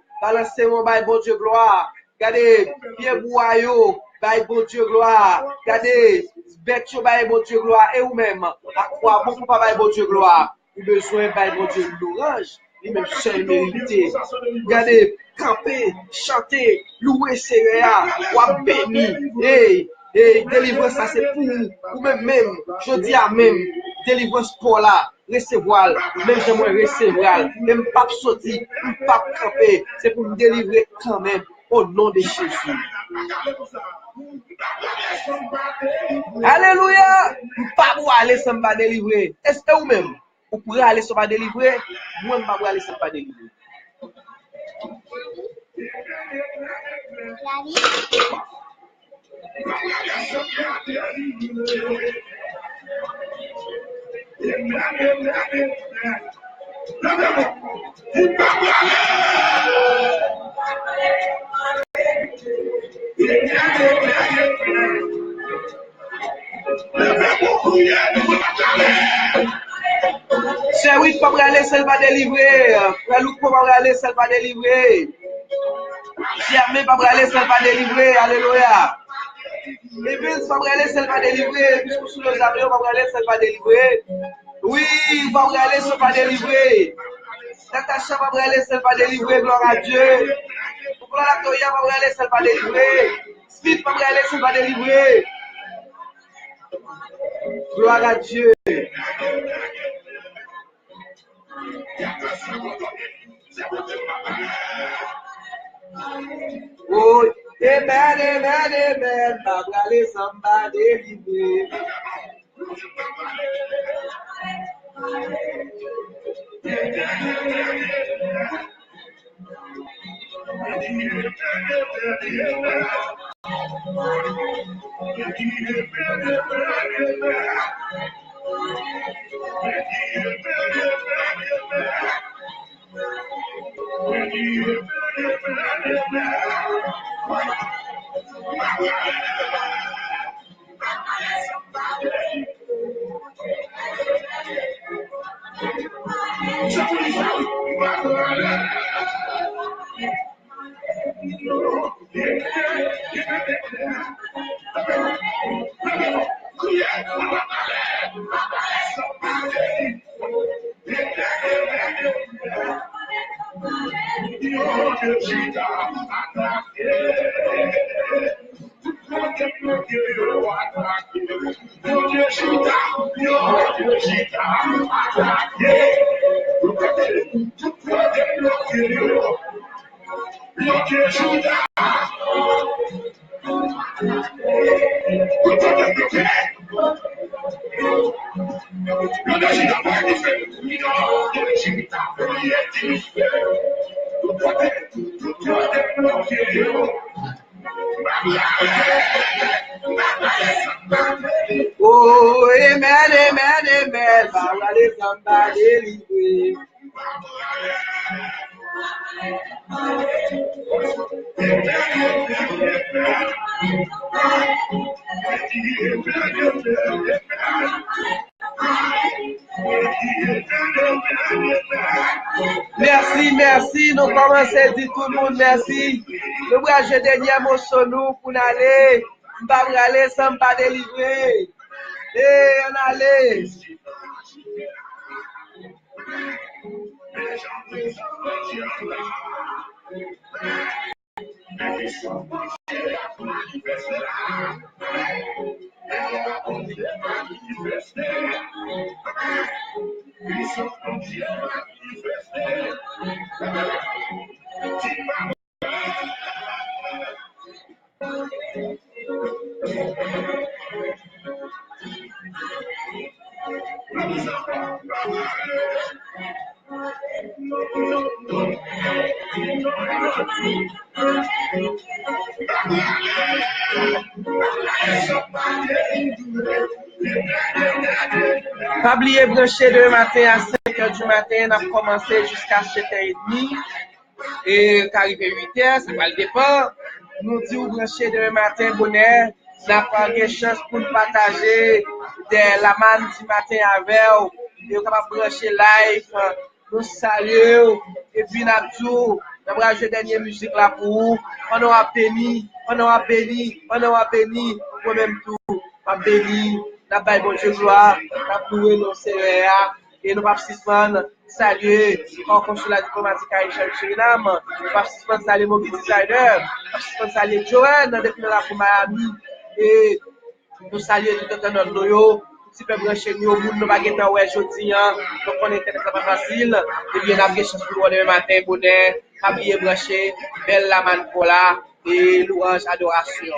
by bon Dieu gloire. Regardez, pied boyau, by bon Dieu gloire. Regardez, bête, by bon Dieu gloire. Et vous-même, à quoi bon pas by bon Dieu gloire? Vous besoin by bon Dieu l'orange. Et même seul mérité. Regardez, camper, chanter, louer Seigneur, ou béni. Et délivrance, ça c'est pour nous. Ou même, je dis à même, délivrance pour là, recevoir, même j'aimerais recevoir, même pas sortir, pas camper, c'est pour me délivrer quand même, au nom de Jésus. Alléluia! Pas pour aller sans pas délivrer. Est-ce que vous-même, vous pourrez aller sans pas délivrer? Moi, je ne peux pas aller sans pas délivrer. C'est oui, pas aller seul pas délivrer. Frère pas aller seul pas délivrer. Jamais pas aller seul pas délivrer. Alléluia. Les villes pas aller seul pas délivrer. Puisque sous les avions pas aller seul pas délivrer. Oui, pas aller seul pas délivrer. Natacha pas aller seul pas délivrer. Gloire à Dieu. Gloire à Toya pas aller seul pas délivrer. Smith pas aller seul pas délivrer. Gloire à Dieu. Oh, amen, amen, amen. Babrale samba délivrer. Oh, amen, amen, amen. Babrale samba délivrer. Merci, merci. Nous commençons à dire tout le monde merci. Nous allons jouer dernier mot sur nous pour aller. Nous allons aller sans pas délivrer. Et on allait. Pas oublier brancher demain matin à 5h du matin, on a commencé jusqu'à 7h30. Et qu'arrivé 8h, ça va le départ. Nous disons brancher demain matin, bonheur. Nous avons des chances pour nous partager la manne du matin avec vous. Nous avons brancher live. Nous saluons. Et puis nous avons joué dernière musique là pour vous. On a béni, on a béni, on a béni. Moi-même tout, on a béni. Nous avons bon Dieu gloire. Nous avons loué nos CEA. Et nous participons saluer au consulat diplomatique à Suriname, nous participons saluer Mobile Designer, nous participons saluer Joanne depuis la pour Miami, et nous saluer tout le temps de si peut brancher nous au monde, nous baguettes ouais jeudi, donc on est pas facile, et bien nous avons chance pour le matin, bonheur, habillé branché, belle la mancola, et louange, adoration.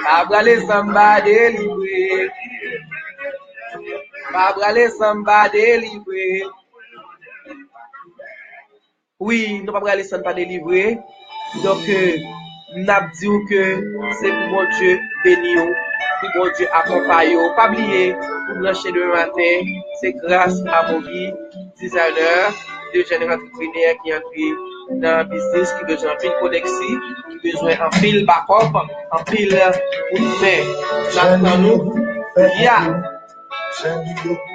Abrale samba délivré. Babrale samba délivré. Oui, nous pas aller samba délivré. Donc, n'a dit que c'est pour mon Dieu béni, pour mon Dieu accompagner. Pas oublier, pour brancher le matin, c'est grâce à mon vie, designer, de jeunes entrepreneurs qui entrent dans le business, qui besoin de pile connexie, qui besoin en pile backup, en pile pour faire. J'attends nous. Yeah.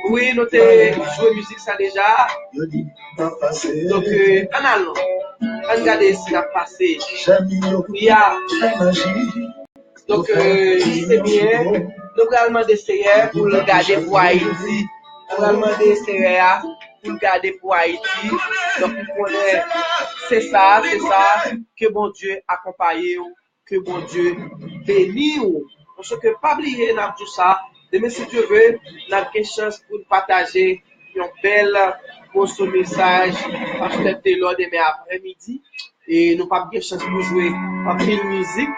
Oui, nous avons joué musique ça déjà. Donc, on allons. On regarde si ça passé. Yeah. Donc, c'est bien. Nous allons demander CR pour le garder pour Haïti. Nous allons demander CR pour le garder pour Haïti. Donc, c'est ça, que bon Dieu accompagne, que bon Dieu bénisse. Parce que pas oublier tout ça. Demain, si Dieu veut, nous avons une chance pour partager une belle pour ce message. Pasteur Taylor demain après-midi. Et nous pas bien chance pour jouer en pile musique.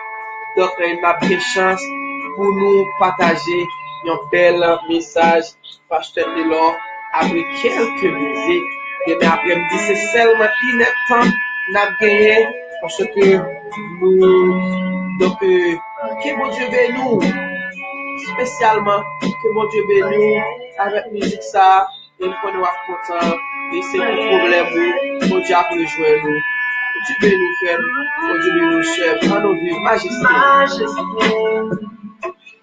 Donc, nous pas bien chance pour nous partager un bel message. Pasteur Taylor avec quelques musiques. Demain après-midi, c'est seulement temps n'a gagné parce que nous, donc, que bon Dieu bénisse nous, spécialement, que bon Dieu bénisse nous avec musique ça, et nous prenons content, et c'est un problème où bon Dieu a pu jouer nous. Bon Dieu bénisse nous, frère, bon Dieu bénisse nous, chef, en nos vies, majesté.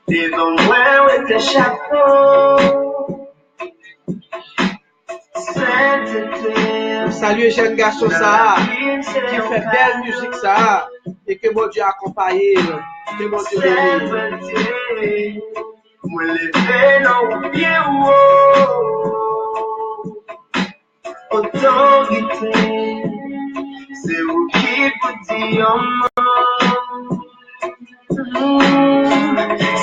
Devant moi, ouais, tes chapeaux. Salut jeune garçon ça qui fait belle musique ça et que mon Dieu accompagne, que mon Dieu bénisse. Moi lever non bien autorité, c'est où qui peut dire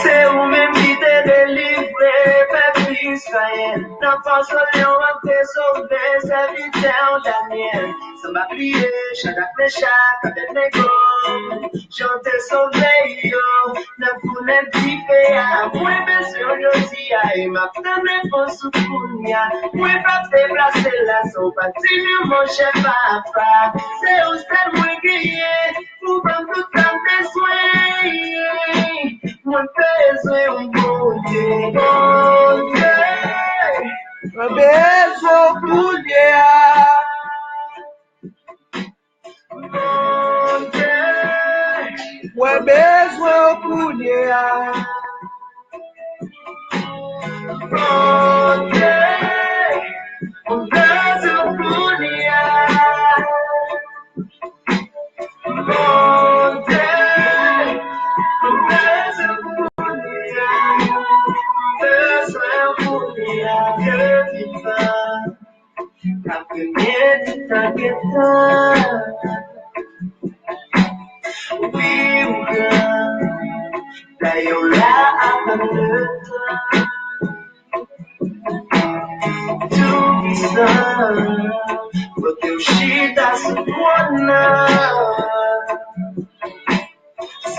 c'est où même qui te délivré, peuple Israël. N'a pas sauvé, on va te sauver, serviteur Daniel. Ça m'a prié, chaque péché, avec mes gommes. J'en t'ai sauvé, yo. N'a voulu vivre, à moi, besoin aujourd'hui, et ma femme est pour soutenir. Moi, pas te placer là, son bâti, mon chef, papa. C'est où c'est moi qui est, pour prendre tout un besoin. Mon besoin, mon Dieu, mon Dieu. Un besoin pour Dieu. Mon Dieu. Un besoin pour Dieu. Mon Dieu. Un besoin pour Dieu. Mon Dieu.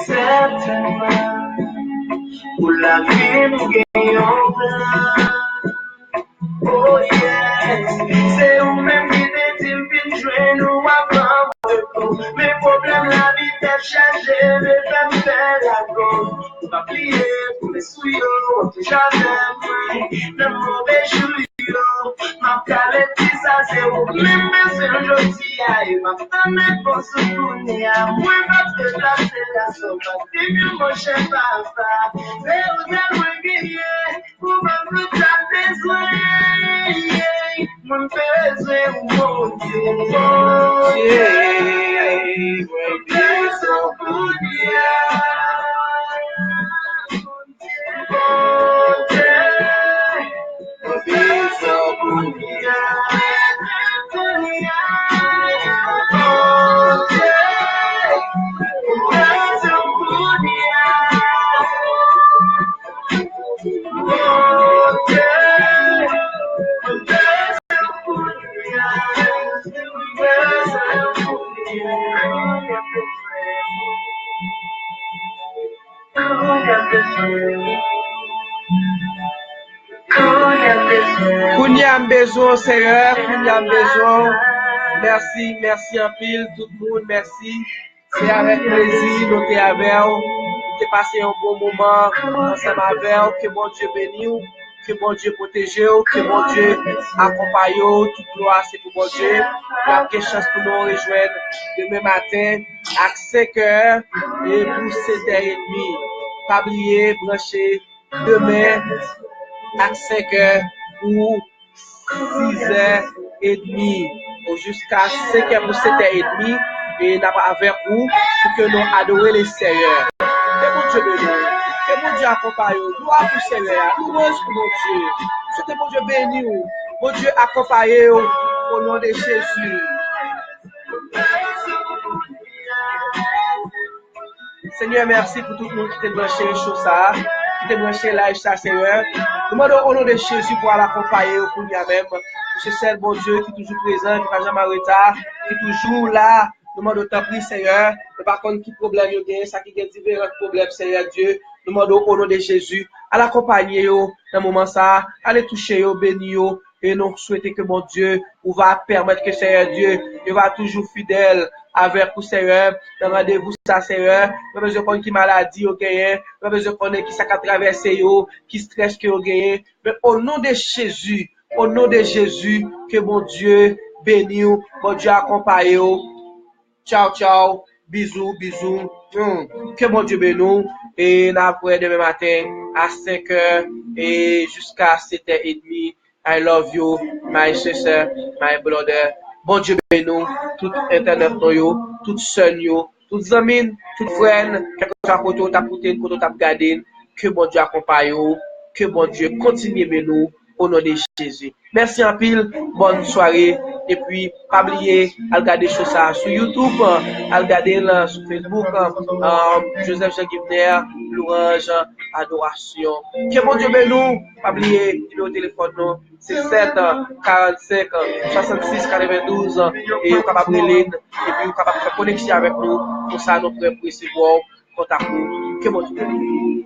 Certainement, pour la vie nous gagnons. Oh yes, c'est vous-même qui décide de jouer nous avant tout. Mes problèmes, la vie t'a chargé, mes femmes fait la gomme. On va prier pour les souillots, on touche jamais, le mauvais jouillot. Ma calette, ça c'est vous-même, mais c'est aujourd'hui, et ma femme est pour se tourner à moi, va te placer la sauve. C'est mieux mon chef papa, c'est vous êtes guérir, pour me tout à besoin. Mon besoin, mon Dieu, mon Dieu, mon besoin pour Dieu. Mon Dieu, mon besoin pour Dieu. Kounya besoin, Seigneur, Kounya besoin. Merci, merci en pile, tout le monde, merci. C'est avec plaisir, nous sommes avec vous. Nous avons passé un bon moment ensemble avec vous. Que bon Dieu bénisse, que bon Dieu protège, que bon Dieu accompagne. Toute gloire, c'est pour bon Dieu. Nous avons quelle chance pour nous rejoindre demain matin à 5 heures et pour 7h30. Pas oublier, brancher demain à 5 heures ou 6h30 ou jusqu'à 5h pour 7h30 et n'a pas avec vous pour que nous adorions les Seigneurs. Que bon Dieu bénisse, que bon Dieu accompagne, gloire pour Seigneur, louange pour mon Dieu. Que bon Dieu bénisse, bon Dieu accompagne au nom de Jésus. Seigneur, merci pour tout le monde qui t'a branché les choses ça. qui te branché live ça Seigneur. Nous demandons au nom de Jésus pour l'accompagner pour lui-même. C'est celle bon Dieu qui est toujours présent, qui ne va jamais en retard, qui est toujours là. Nous demandons ta prière Seigneur. Mais par contre, qui problème il y a, ça qui a différents problèmes Seigneur Dieu. Nous demandons au nom de Jésus à l'accompagner dans le moment ça, à les toucher, bénir. Et nous souhaitons que mon Dieu, ou va permettre que Seigneur Dieu, il va toujours fidèle avec vous Seigneur, dans rendez-vous ça Seigneur, pas besoin de connaître qui maladie au gagné, pas besoin de connaître qui ça a traversé qui stress que au gagné, mais au nom de Jésus, que mon Dieu bénisse, mon Dieu accompagne. Ciao, ciao, bisous, bisous, que mon Dieu bénisse, et après demain matin à 5h et jusqu'à 7h30. I love you, my sister, my brother. Bon Dieu bénisse, tout internet yo, tout son yo, tout amis, tout frère, quelque chose côté t'a écouté, côté t'a regardé, que bon Dieu accompagne yo, que bon Dieu continue bénir au nom de Jésus. Merci en pile, bonne soirée et puis pas oublier à regarder ça sur YouTube, à regarder sur Facebook, Joseph Jean Gibner, louange, adoration. Que bon Dieu bénisse, pas oublier numéro de téléphone nous, c'est 7 45 66 92 et vous capable de et puis vous capable de faire connexion avec nous pour ça nous pouvons recevoir contact nous. Que bon Dieu bénisse.